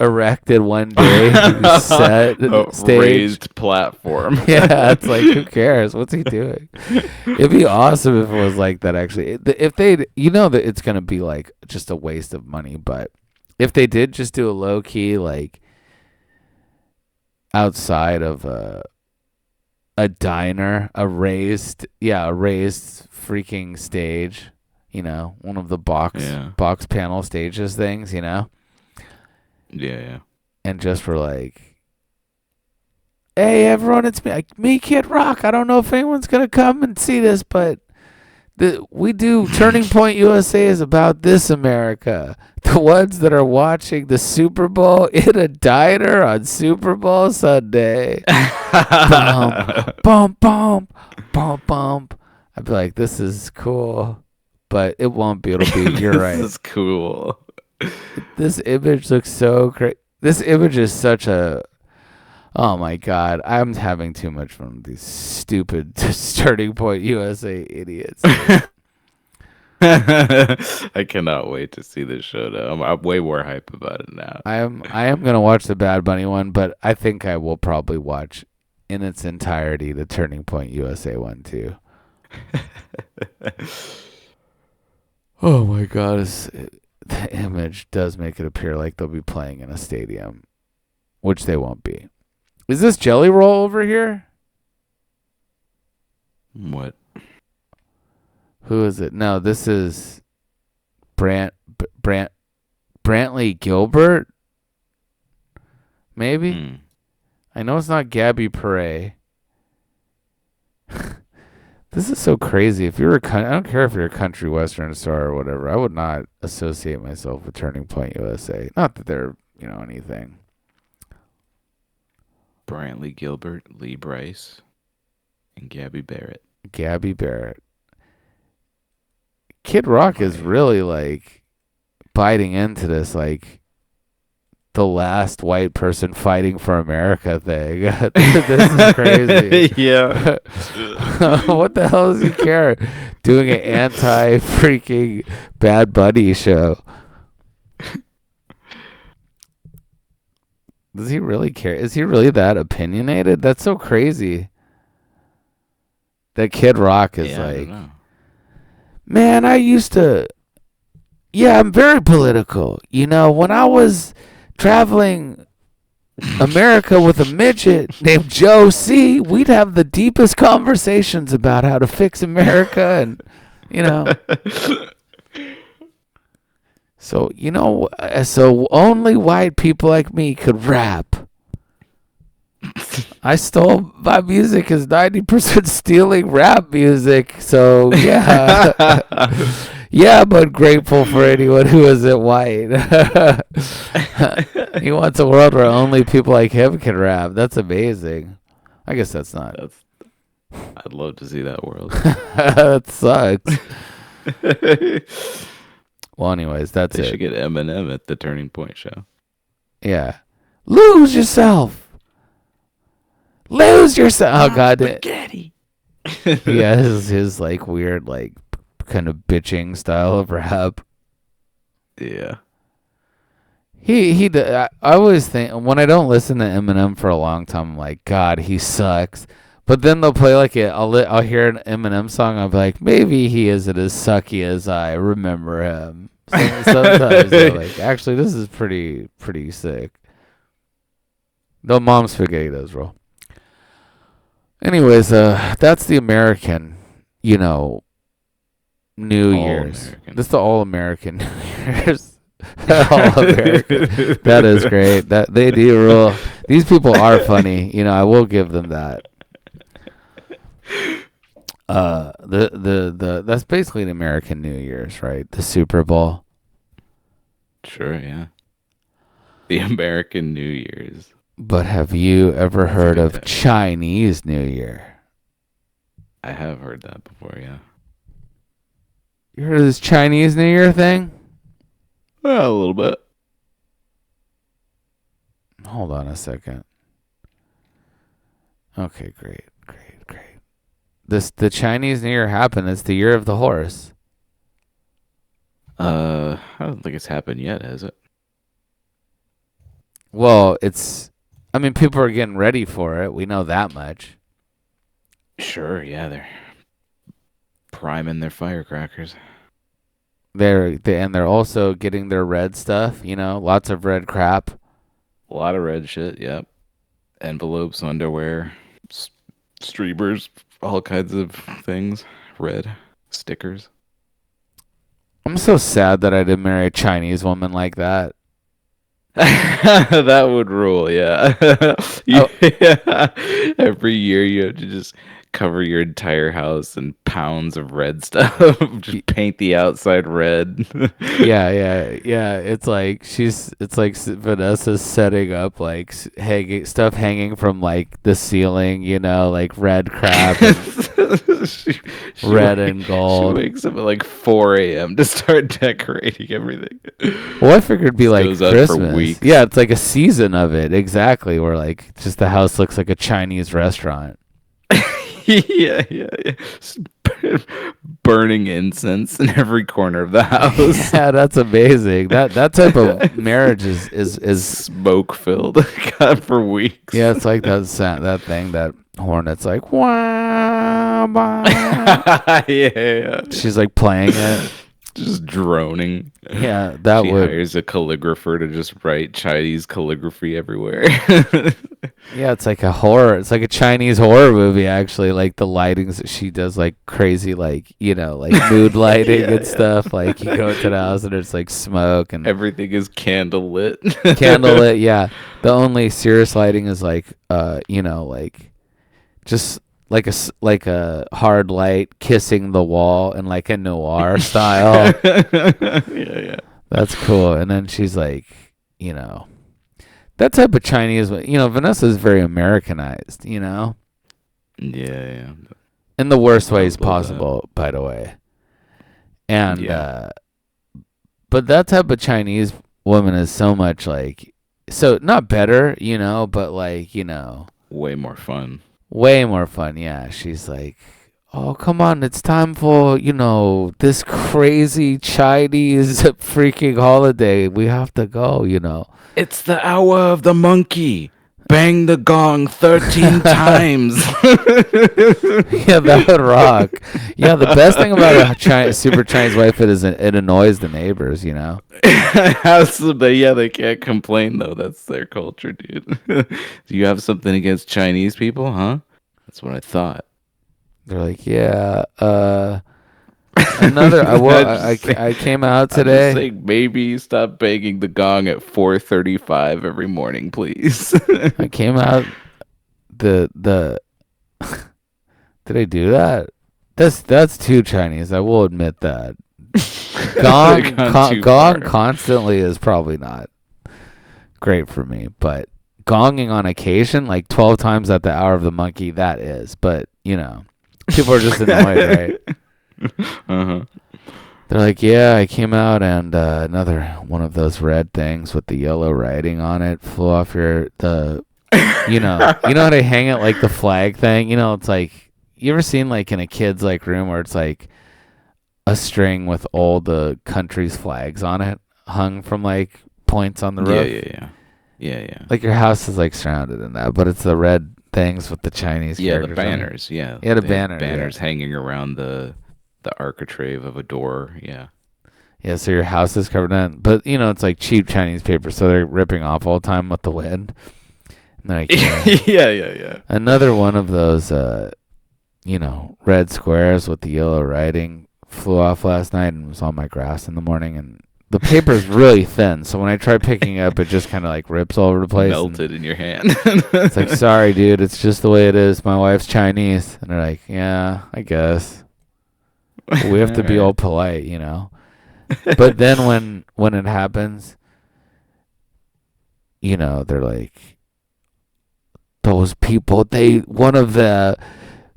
erected one day set stage. Raised platform. Yeah, it's like, who cares? What's he doing? It'd be awesome if it was like that, actually. If they, that it's going to be like just a waste of money, but if they did just do a low key, like outside of a diner, a raised freaking stage, one of the box panel stages things, Yeah. and just for like, hey everyone, it's me, Kid Rock. I don't know if anyone's gonna come and see this, but we do Turning Point USA is about this America, the ones that are watching the Super Bowl in a diner on Super Bowl Sunday. Bump, bump, bump, bump. I'd be like, this is cool, but it won't be. It'll be. You're right. This is cool. This image looks so great. This image is such a. Oh my God, I'm having too much fun with these stupid Turning Point USA idiots. I cannot wait to see this show now. I'm way more hype about it now. I am gonna watch the Bad Bunny one, but I think I will probably watch in its entirety the Turning Point USA one too. Oh my God, the image does make it appear like they'll be playing in a stadium, which they won't be. Is this Jelly Roll over here? What? Who is it? No, this is Brantley Gilbert. Maybe? I know it's not Gabby Perret. This is so crazy. If you're I don't care if you're a country western star or whatever. I would not associate myself with Turning Point USA. Not that they're, anything. Brantley Gilbert, Lee Bryce, and Gabby Barrett. Kid Rock is really like biting into this like the last white person fighting for America thing. This is crazy. Yeah. What the hell does he care? Doing an anti-freaking Bad Bunny show. Does he really care? Is he really that opinionated? That's so crazy. That Kid Rock is like, man, I used to, I'm very political. When I was traveling America with a midget named Joe C., we'd have the deepest conversations about how to fix America and, So, so only white people like me could rap. I stole my music is 90% stealing rap music. So, yeah. Yeah, but grateful for anyone who isn't white. He wants a world where only people like him can rap. That's amazing. I guess that's not. I'd love to see that world. That sucks. Well, anyways, that's it. They should get Eminem at the Turning Point show. Yeah. Lose yourself. Oh, God. Spaghetti. Yeah, his like weird, like kind of bitching style of rap. Yeah. I always think when I don't listen to Eminem for a long time, I'm like, God, he sucks. But then they'll play like it. I'll hear an Eminem song. I'll be like, maybe he isn't as sucky as I remember him. Sometimes they're like, actually, this is pretty sick. Though Mom Spaghetti does roll. Anyways, that's the American, New Year's. This is the all-American New Year's. All-American. That is great. That they do rule. These people are funny. I will give them that. The that's basically the American New Year's, right? The Super Bowl. Sure, yeah. The American New Year's. But have you ever That's a heard good of time. Chinese New Year? I have heard that before, yeah. You heard of this Chinese New Year thing? Well, a little bit. Hold on a second. Okay, great, great, great. The Chinese New Year happened. It's the year of the horse. I don't think it's happened yet, has it? Well, I mean, people are getting ready for it. We know that much. Sure, yeah, they're priming their firecrackers. They're also getting their red stuff. Lots of red crap. A lot of red shit, yep. Envelopes, underwear, s- streamers, all kinds of things. Red stickers. I'm so sad that I didn't marry a Chinese woman like that. That would rule, yeah. Oh, Yeah. Every year you have to just cover your entire house in pounds of red stuff. Just paint the outside red. yeah, yeah, yeah. It's like Vanessa's setting up like hanging stuff hanging from like the ceiling, like red crap and she, red she and gold. wakes up at like 4 a.m. to start decorating everything. Well, I figured it'd be This like goes on for Christmas. weeks. Yeah, it's like a season of it. Exactly. Where like just the house looks like a Chinese restaurant. Yeah, yeah, yeah. Just burning incense in every corner of the house. Yeah, that's amazing. That type of marriage is Smoke filled God, for weeks. yeah, it's like that thing that horn that's like wah, wah. Yeah, yeah. She's like playing it. Just droning. Yeah, that She would. hires a calligrapher to just write Chinese calligraphy everywhere. Yeah, it's like a horror. It's like a Chinese horror movie, actually. Like the lightings that she does, like crazy, like like mood lighting Yeah, and yeah. stuff. Like you go into the house and there's like smoke and Everything is candle lit. candlelit. Yeah, the only serious lighting is like, like just like a hard light kissing the wall in like a noir style. Yeah, yeah. That's cool. And then she's like, that type of Chinese. Vanessa is very Americanized. Yeah, yeah. In the worst I ways would love that. possible, by the way. And Yeah. but that type of Chinese woman is so much like, so not better, but like, Way more fun. way more fun. Yeah, she's like, oh come on, it's time for this crazy Chinese freaking holiday. We have to go. It's the hour of the monkey. Bang the gong 13 times. Yeah, that would rock. Yeah, the best thing about a super Chinese wife is it annoys the neighbors. Absolutely. Yeah, they can't complain though. That's their culture, dude. Do you have something against Chinese people, huh? That's what I thought. They're like, yeah, another. I came out I'm just today. saying, maybe stop banging the gong at 4:35 every morning, please. I came out. The did I do that? That's too Chinese. I will admit that. They've gone too Gong far. constantly is probably not great for me, but gonging on occasion, like 12 times at the hour of the monkey, that is. But people are just annoyed, right? Uh-huh. They're like, yeah, I came out and another one of those red things with the yellow writing on it flew off you know how they hang it like the flag thing. It's like, you ever seen like in a kid's like room where it's like a string with all the country's flags on it hung from like points on the Yeah, roof? yeah, yeah. Yeah, yeah. Like your house is like surrounded in that, but it's the red things with the Chinese Yeah, the characters on it. banners. Yeah, Yeah, the they have banner, banners hanging around the architrave of a door. Yeah. Yeah, so your house is covered in, but it's like cheap Chinese paper, so they're ripping off all the time with the wind. And they're like, Yeah, yeah, yeah. another one of those, red squares with the yellow writing flew off last night and was on my grass in the morning, and the paper's really thin, so when I try picking it up, it just kind of like rips all over the place. Melted in your hand. It's like, sorry, dude, it's just the way it is. My wife's Chinese, and they're like, yeah, I guess we have to be all polite, you know. But then when it happens, you know, they're like, those people,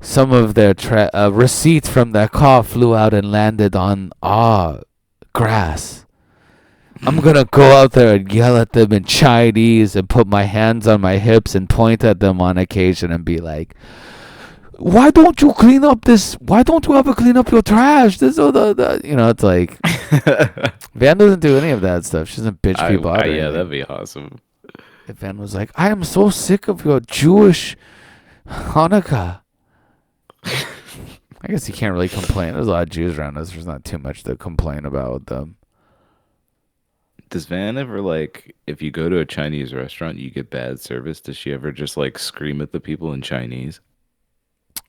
some of their receipts from their car flew out and landed on our grass. I'm gonna go out there and yell at them in Chinese and put my hands on my hips and point at them on occasion and be like, why don't you clean up this? Why don't you ever clean up your trash? This or the you know, it's like Van doesn't do any of that stuff. She doesn't bitch people out. Yeah, that'd be awesome. If Van was like, I am so sick of your Jewish Hanukkah. I guess you can't really complain. There's a lot of Jews around us. There's not too much to complain about with them. Does Van ever, like, if you go to a Chinese restaurant, you get bad service? Does she ever just, like, scream at the people in Chinese?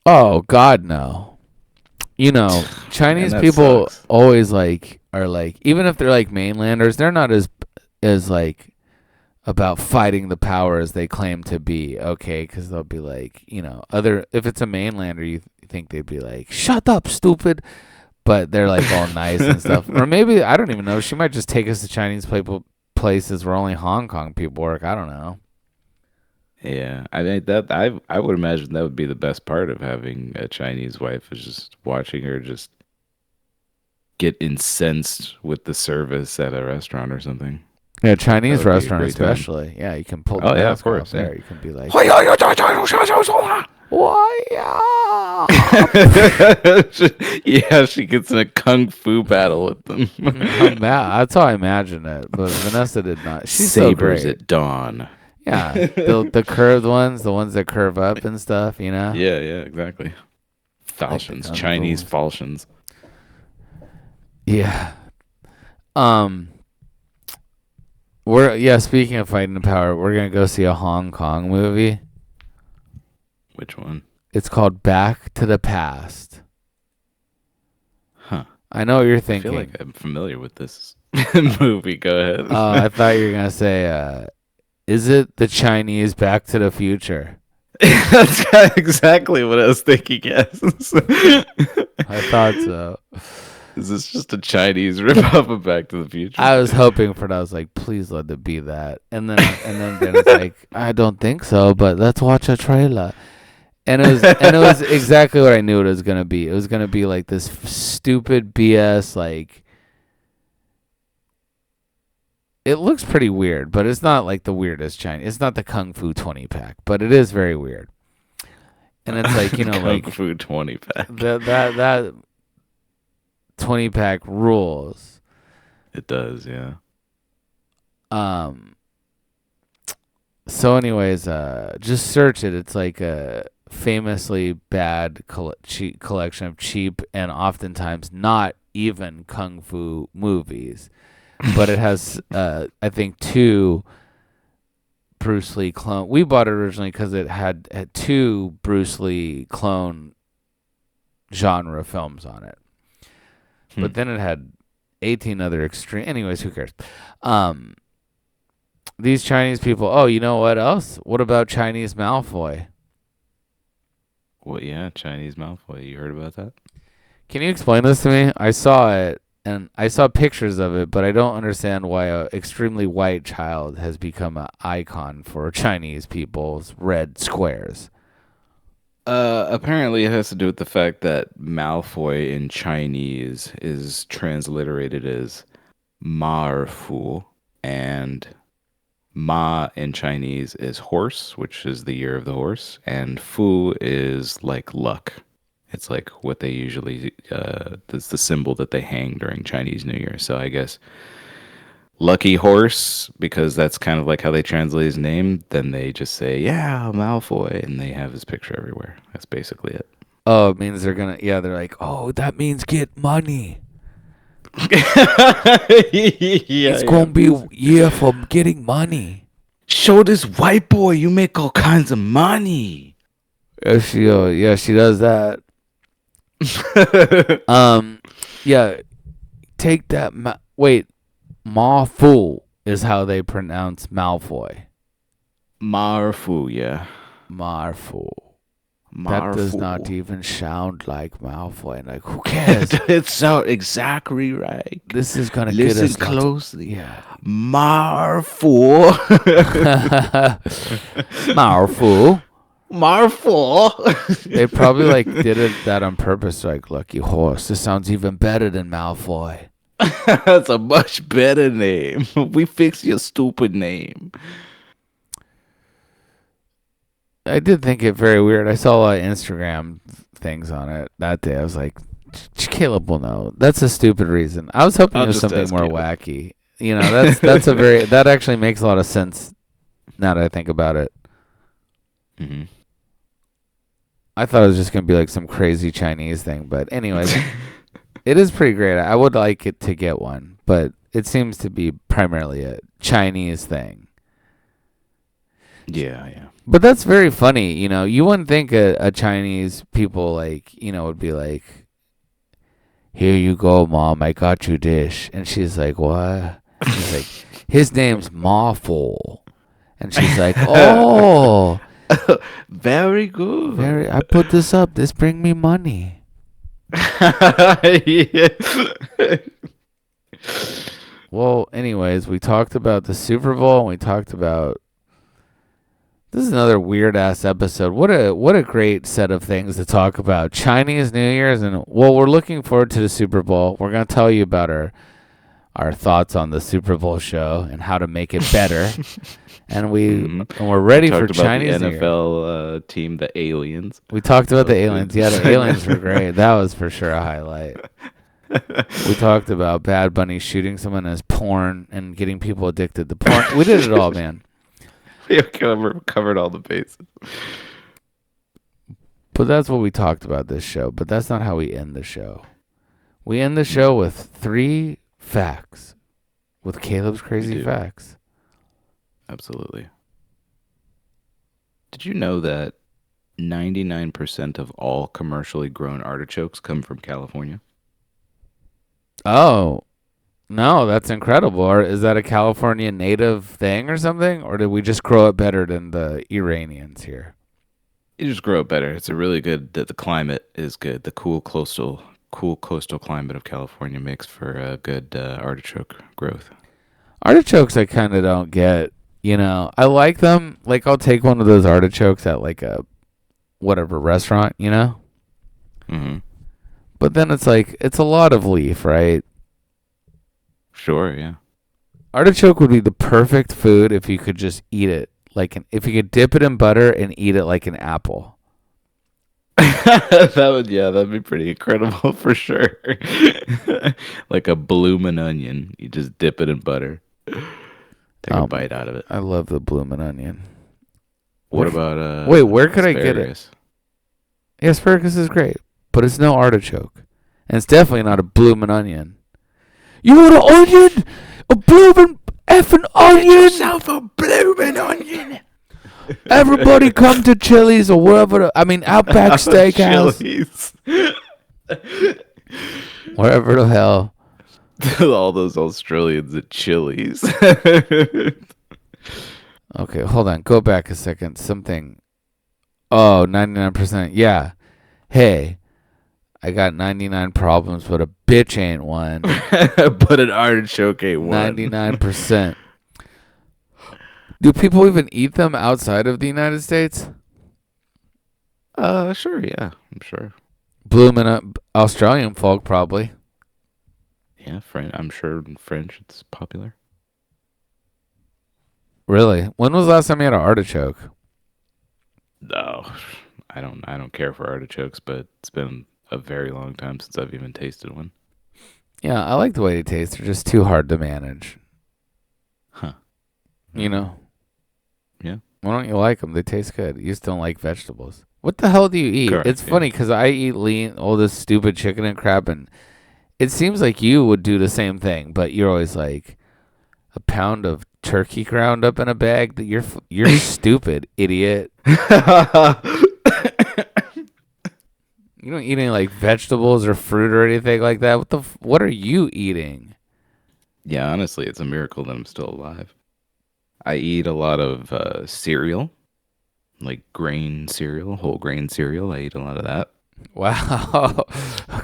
Oh, God, no. You know, Chinese people always, like, are, like, even if they're, like, mainlanders, they're not as like, about fighting the power as they claim to be, okay? Because they'll be like, you know, if it's a mainlander, you think they'd be like, shut up, stupid. But they're like all nice and stuff. Or maybe, I don't even know, she might just take us to Chinese places where only Hong Kong people work. I don't know. Yeah, I mean I would imagine that would be the best part of having a Chinese wife, is just watching her just get incensed with the service at a restaurant or something. Yeah, Chinese restaurant especially. Yeah, you can pull the mask of course, there. You can be like, yeah, she gets in a kung fu battle with them. That's how I imagine it. But Vanessa did not. She's Sabers so great at dawn. Yeah, the curved ones, the ones that curve up and stuff, you know? Yeah, exactly. Falchions, Chinese falchions. Yeah. Speaking of fighting the power, we're going to go see a Hong Kong movie. Which one? It's called Back to the Past. Huh. I know what you're thinking. I feel like I'm familiar with this movie. Go ahead. I thought you were going to say, is it the Chinese Back to the Future? That's exactly what I was thinking, yes. I thought so. Is this just a Chinese ripoff of Back to the Future? I was hoping for that. I was like, please let it be that. And then it's like, I don't think so, but let's watch a trailer. And it was exactly what I knew it was gonna be. It was gonna be like this stupid BS, like, it looks pretty weird, but it's not like the weirdest Chinese. It's not the Kung Fu 20-pack, but it is very weird. And it's like, you know, like Kung Fu 20-pack. That 20-pack rules. It does, yeah. So anyways, just search it. It's like a famously bad collection of cheap and oftentimes not even Kung Fu movies. But it has, I think, 2 Bruce Lee clone. We bought it originally because it had 2 Bruce Lee clone genre films on it. But then it had 18 other extreme. Anyways, who cares? These Chinese people. Oh, you know what else? What about Chinese Malfoy? Well, yeah, Chinese Malfoy. You heard about that? Can you explain this to me? I saw it. And I saw pictures of it, but I don't understand why an extremely white child has become an icon for Chinese people's red squares. Apparently it has to do with the fact that Malfoy in Chinese is transliterated as Marfu, and Ma in Chinese is horse, which is the year of the horse, and Fu is like luck. It's like what they usually, that's the symbol that they hang during Chinese New Year. So I guess lucky horse, because that's kind of like how they translate his name. Then they just say, yeah, Malfoy, and they have his picture everywhere. That's basically it. Oh, it means they're they're like, oh, that means get money. It's going to be a year for getting money. Show this white boy you make all kinds of money. Yeah, she does that. Yeah, take that. Wait, Mafu is how they pronounce Malfoy. Marfu, yeah. Marfu. That does Marfu. not even sound like Malfoy. Like, who cares? It sounds exactly right. This is gonna get Listen us closely. Yeah. Marfu. Marfu. Marfu. They probably like did that on purpose. Like, look, you horse. This sounds even better than Malfoy. That's a much better name. We fix your stupid name. I did think it very weird. I saw a lot of Instagram things on it that day. I was like, Caleb will know. That's a stupid reason. I was hoping it was something more wacky. You know, that's a very that actually makes a lot of sense now that I think about it. Mm-hmm. I thought it was just gonna be like some crazy Chinese thing, but anyways, it is pretty great. I would like it to get one, but it seems to be primarily a Chinese thing. Yeah. But that's very funny. You know, you wouldn't think a Chinese people like, you know, would be like, here you go, Mom, I got you dish. And she's like, what? She's like, his name's Ma Fo. And she's like, oh. Very good. I put this up. This bring me money. Yeah. Well, anyways, we talked about the Super Bowl and we talked about this is another weird ass episode. What a great set of things to talk about. Chinese New Year's and well, we're looking forward to the Super Bowl. We're gonna tell you about our thoughts on the Super Bowl show and how to make it better. And we're ready for Chinese the NFL team, the aliens. We talked about the aliens. Yeah, the aliens were great. That was for sure a highlight. We talked about Bad Bunny shooting someone as porn and getting people addicted to porn. We did it all, man. We covered all the bases. But that's what we talked about this show. But that's not how we end the show. We end the show with 3 facts. With Caleb's crazy facts. Absolutely. Did you know that 99% of all commercially grown artichokes come from California? Oh, no, that's incredible. Or is that a California native thing or something? Or did we just grow it better than the Iranians here? You just grow it better. It's a really good, the climate is good. The cool coastal climate of California makes for a good artichoke growth. Artichokes I kind of don't get. You know, I like them. Like, I'll take one of those artichokes at like a whatever restaurant, you know? Mm-hmm. But then it's like, it's a lot of leaf, right? Sure, yeah. Artichoke would be the perfect food if you could just eat it. If you could dip it in butter and eat it like an apple. That'd be pretty incredible for sure. Like a bloomin' onion. You just dip it in butter. Take a bite out of it. I love the bloomin' onion. What about wait, where could asparagus? I get it? Yeah, asparagus is great, but it's no artichoke. And it's definitely not a bloomin' onion. You want an onion? A bloomin' effing onion? Get yourself a bloomin' onion. Everybody come to Chili's or wherever. Outback Steakhouse. Chili's. Wherever the hell. All those Australians at Chili's. Okay, hold on. Go back a second. Something. Oh, 99%. Yeah. Hey, I got 99 problems, but a bitch ain't one. But an artichoke ain't one. 99%. Do people even eat them outside of the United States? Sure, yeah, I'm sure. Bloomin' Australian folk, probably. Yeah, I'm sure in French it's popular. Really? When was the last time you had an artichoke? No, I don't care for artichokes, but it's been a very long time since I've even tasted one. Yeah, I like the way they taste. They're just too hard to manage. Huh. You know? Yeah. Why don't you like them? They taste good. You just don't like vegetables. What the hell do you eat? Correct, It's funny because I eat all this stupid chicken and crap, and it seems like you would do the same thing, but you're always like a pound of turkey ground up in a bag. You're stupid, idiot. You don't eat any like vegetables or fruit or anything like that. What are you eating? Yeah, honestly, it's a miracle that I'm still alive. I eat a lot of cereal, like grain cereal, whole grain cereal. I eat a lot of that. Wow.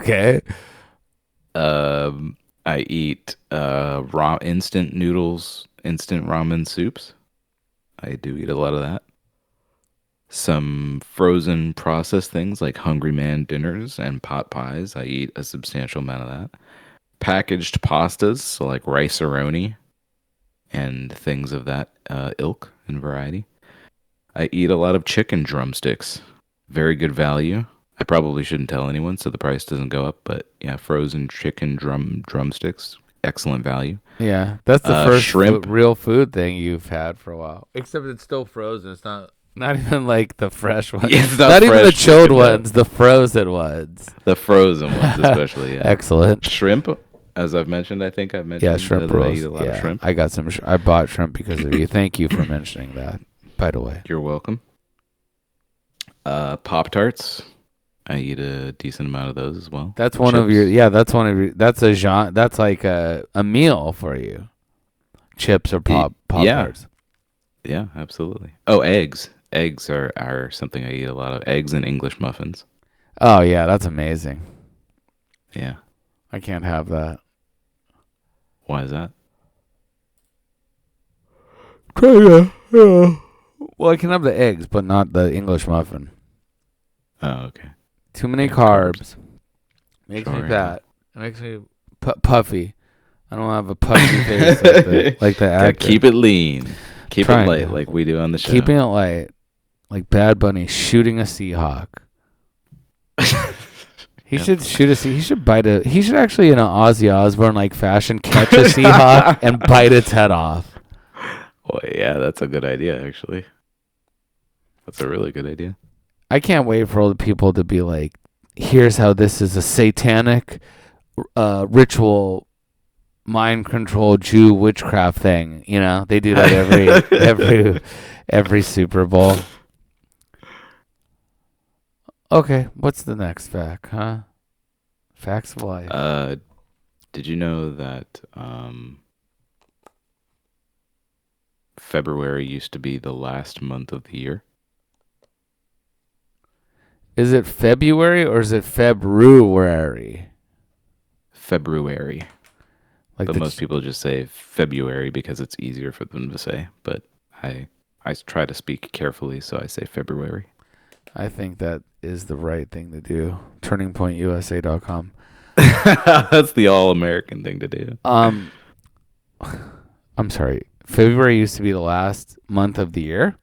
Okay. Um, I eat raw instant noodles, instant ramen soups. I do eat a lot of that. Some frozen processed things like Hungry Man dinners and pot pies. I eat a substantial amount of that. Packaged pastas, so like rice-a-roni and things of that ilk and variety. I eat a lot of chicken drumsticks. Very good value. I probably shouldn't tell anyone so the price doesn't go up, but yeah, frozen chicken drumsticks, excellent value. Yeah, that's the first Shrimp. real food thing you've had for a while. Except it's still frozen. It's not even like the fresh ones. Yeah, it's Not even the fresh chilled chicken, no. ones, the frozen ones. The frozen ones, especially. Yeah. Excellent. Shrimp, as I've mentioned, I think I've mentioned. Yeah, shrimp that I rolls. eat a lot of Yeah, shrimp. I got some. I bought shrimp because of you. Thank you for mentioning that. By the way, You're welcome. Pop Tarts. I eat a decent amount of those as well. that's one of your. Yeah, that's one of your. That's a genre. That's like a meal for you. Chips or pop yeah. tarts. Yeah, absolutely. Oh, eggs. Eggs are something I eat a lot of. Eggs and English muffins. Oh yeah, that's amazing. Yeah. I can't have that. Why is that? Well, I can have the eggs, but not the English muffin. Oh, okay. Too many Yeah, carbs. Makes me Sure, fat. It makes me puffy. I don't have a puffy face like the Gotta actor. keep it lean. Keep Trying it light to. like we do on the show. Keeping it light, like Bad Bunny shooting a Seahawk. He should shoot a. He should bite a. He should actually, in an Ozzy Osbourne like fashion, catch a Seahawk and bite its head off. Oh, yeah, that's a good idea, actually. That's a really good idea. I can't wait for all the people to be like, "Here's how this is a satanic, ritual, mind control Jew witchcraft thing." You know, they do that every Super Bowl. Okay, what's the next fact, huh? Facts of life. Did you know that February used to be the last month of the year? Is it February or is it February? February. Like But most people just say February because it's easier for them to say. But I try to speak carefully, so I say February. I think that is the right thing to do. TurningPointUSA.com. That's the all-American thing to do. I'm sorry. February used to be the last month of the year?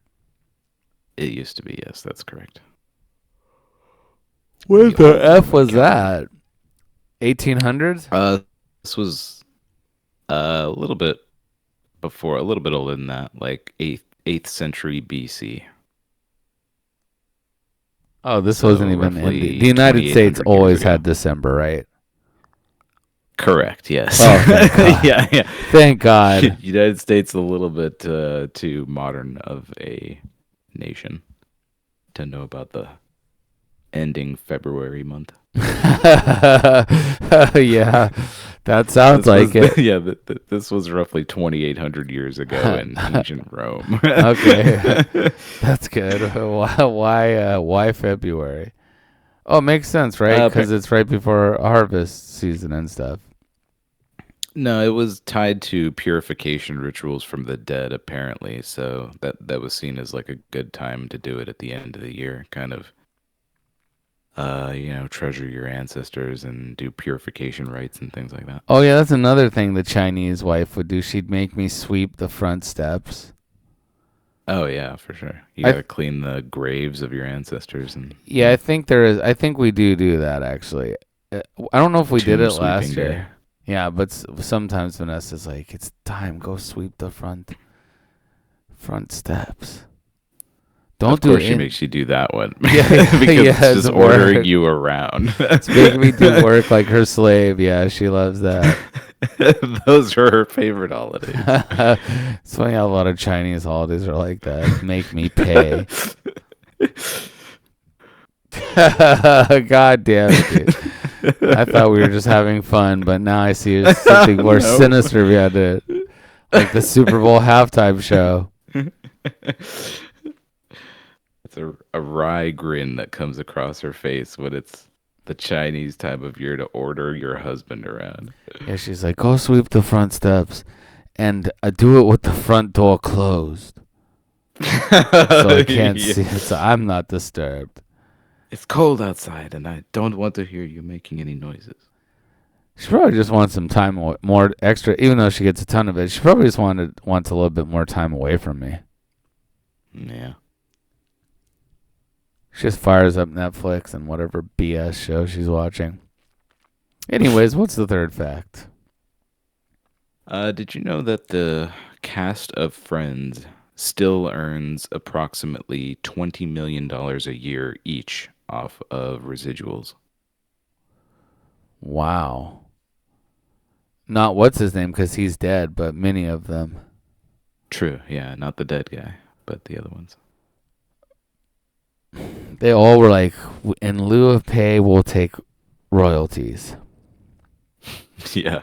It used to be, yes, that's correct. What the F was that? 1800s? This was a little bit before, a little bit older than that, like 8th century BC. Oh, this So wasn't even in roughly the United 2,800 States years always ago. had December, right? Correct, yes. Oh, thank God. yeah. Thank God. United States a little bit too modern of a nation to know about the ending February month. Yeah, that sounds like it. Yeah, this was roughly 2,800 years ago in ancient Rome. Okay, that's good. Why February? Oh, it makes sense, right? Because it's right before harvest season and stuff. No, it was tied to purification rituals from the dead, apparently. So that was seen as like a good time to do it at the end of the year, kind of. Treasure your ancestors and do purification rites and things like that. Oh yeah, that's another thing the Chinese wife would do. She'd make me sweep the front steps. Oh yeah, for sure. You gotta clean the graves of your ancestors and. Yeah, I think there is. I think we do that actually. I don't know if we did it last year. Day. Yeah, but sometimes Vanessa's like, "It's time. Go sweep the front steps." Don't do it. Of course, she makes you do that one. Yeah, because yeah, it's just ordering you around. It's making me do work like her slave. Yeah, she loves that. Those are her favorite holidays. It's funny how a lot of Chinese holidays are like that. Make me pay. God damn it, dude. I thought we were just having fun, but now I see there's something more No. sinister behind it, like the Super Bowl halftime show. It's a wry grin that comes across her face when it's the Chinese time of year to order your husband around. Yeah, she's like, go sweep the front steps, and do it with the front door closed, so I can't Yeah. see it, so I'm not disturbed. It's cold outside, and I don't want to hear you making any noises. She probably just wants some time, more extra, even though she gets a ton of it. She probably just wants a little bit more time away from me. Yeah. She just fires up Netflix and whatever BS show she's watching. Anyways, what's the third fact? Did you know that the cast of Friends still earns approximately $20 million a year each off of residuals? Wow. Not what's his name because he's dead, but many of them. True, yeah, not the dead guy, but the other ones. They all were like, in lieu of pay, we'll take royalties. Yeah.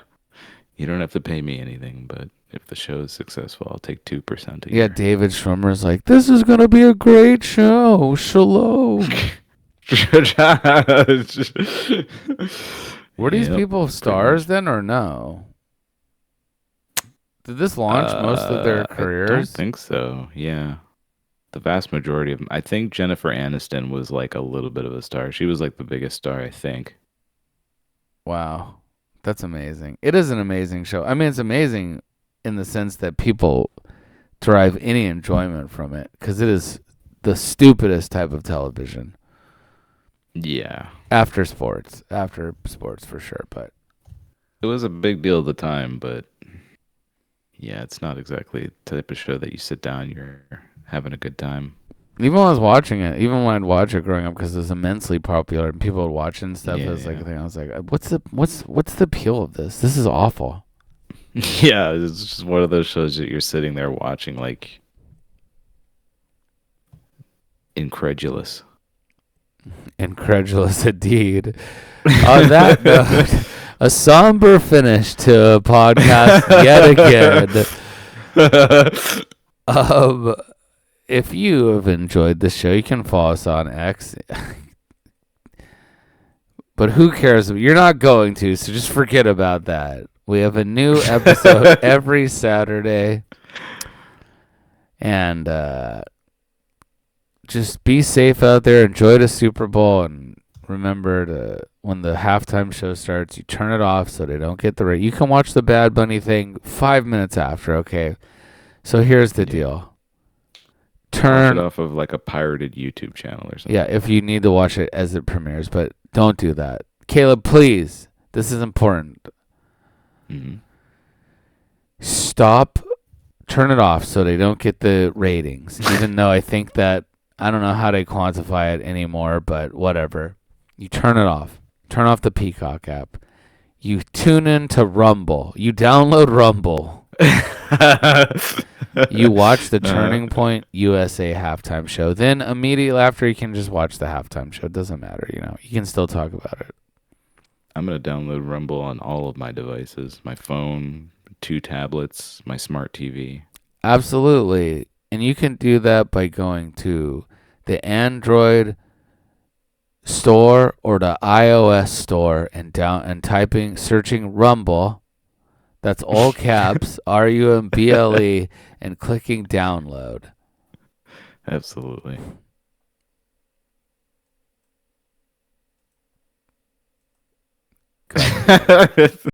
You don't have to pay me anything, but if the show is successful, I'll take 2% a Yeah, year. David Schwimmer's like, this is going to be a great show. Shalom. Were these Yep, people pretty stars much. then or no? Did this launch most of their I don't careers? think so. Yeah. The vast majority of them. I think Jennifer Aniston was like a little bit of a star. She was like the biggest star, I think. Wow. That's amazing. It is an amazing show. I mean, it's amazing in the sense that people derive any enjoyment from it because it is the stupidest type of television. Yeah. After sports for sure, but It was a big deal at the time, but yeah, it's not exactly the type of show that you sit down, you're having a good time. even when I was watching it, even when I'd watch it growing up because it was immensely popular and people would watch it and stuff, it Yeah, was like yeah. a thing. I was like, what's the appeal of this? This is awful. Yeah, it's just one of those shows that you're sitting there watching like incredulous. Incredulous indeed. On that note, a somber finish to a podcast yet again. If you have enjoyed this show, you can follow us on X. But who cares? You're not going to, so just forget about that. We have a new episode every Saturday. And just be safe out there. Enjoy the Super Bowl. And remember to, when the halftime show starts, you turn it off so they don't get the rate. You can watch the Bad Bunny thing 5 minutes after, okay? So here's the deal. Watch it off of like a pirated YouTube channel or something. Yeah, if you need to watch it as it premieres, but don't do that. Caleb, please. This is important. Mm-hmm. Stop. Turn it off so they don't get the ratings. Even though I think that, I don't know how they quantify it anymore, but whatever. You turn it off. Turn off the Peacock app. You tune in to Rumble. You download Rumble. You watch the Turning Point USA halftime show. Then immediately after, you can just watch the halftime show. It doesn't matter, You can still talk about it. I'm going to download Rumble on all of my devices. My phone, 2 tablets, my smart TV. Absolutely. And you can do that by going to the Android store or the iOS store and searching Rumble. That's all caps, RUMBLE, and clicking download. Absolutely.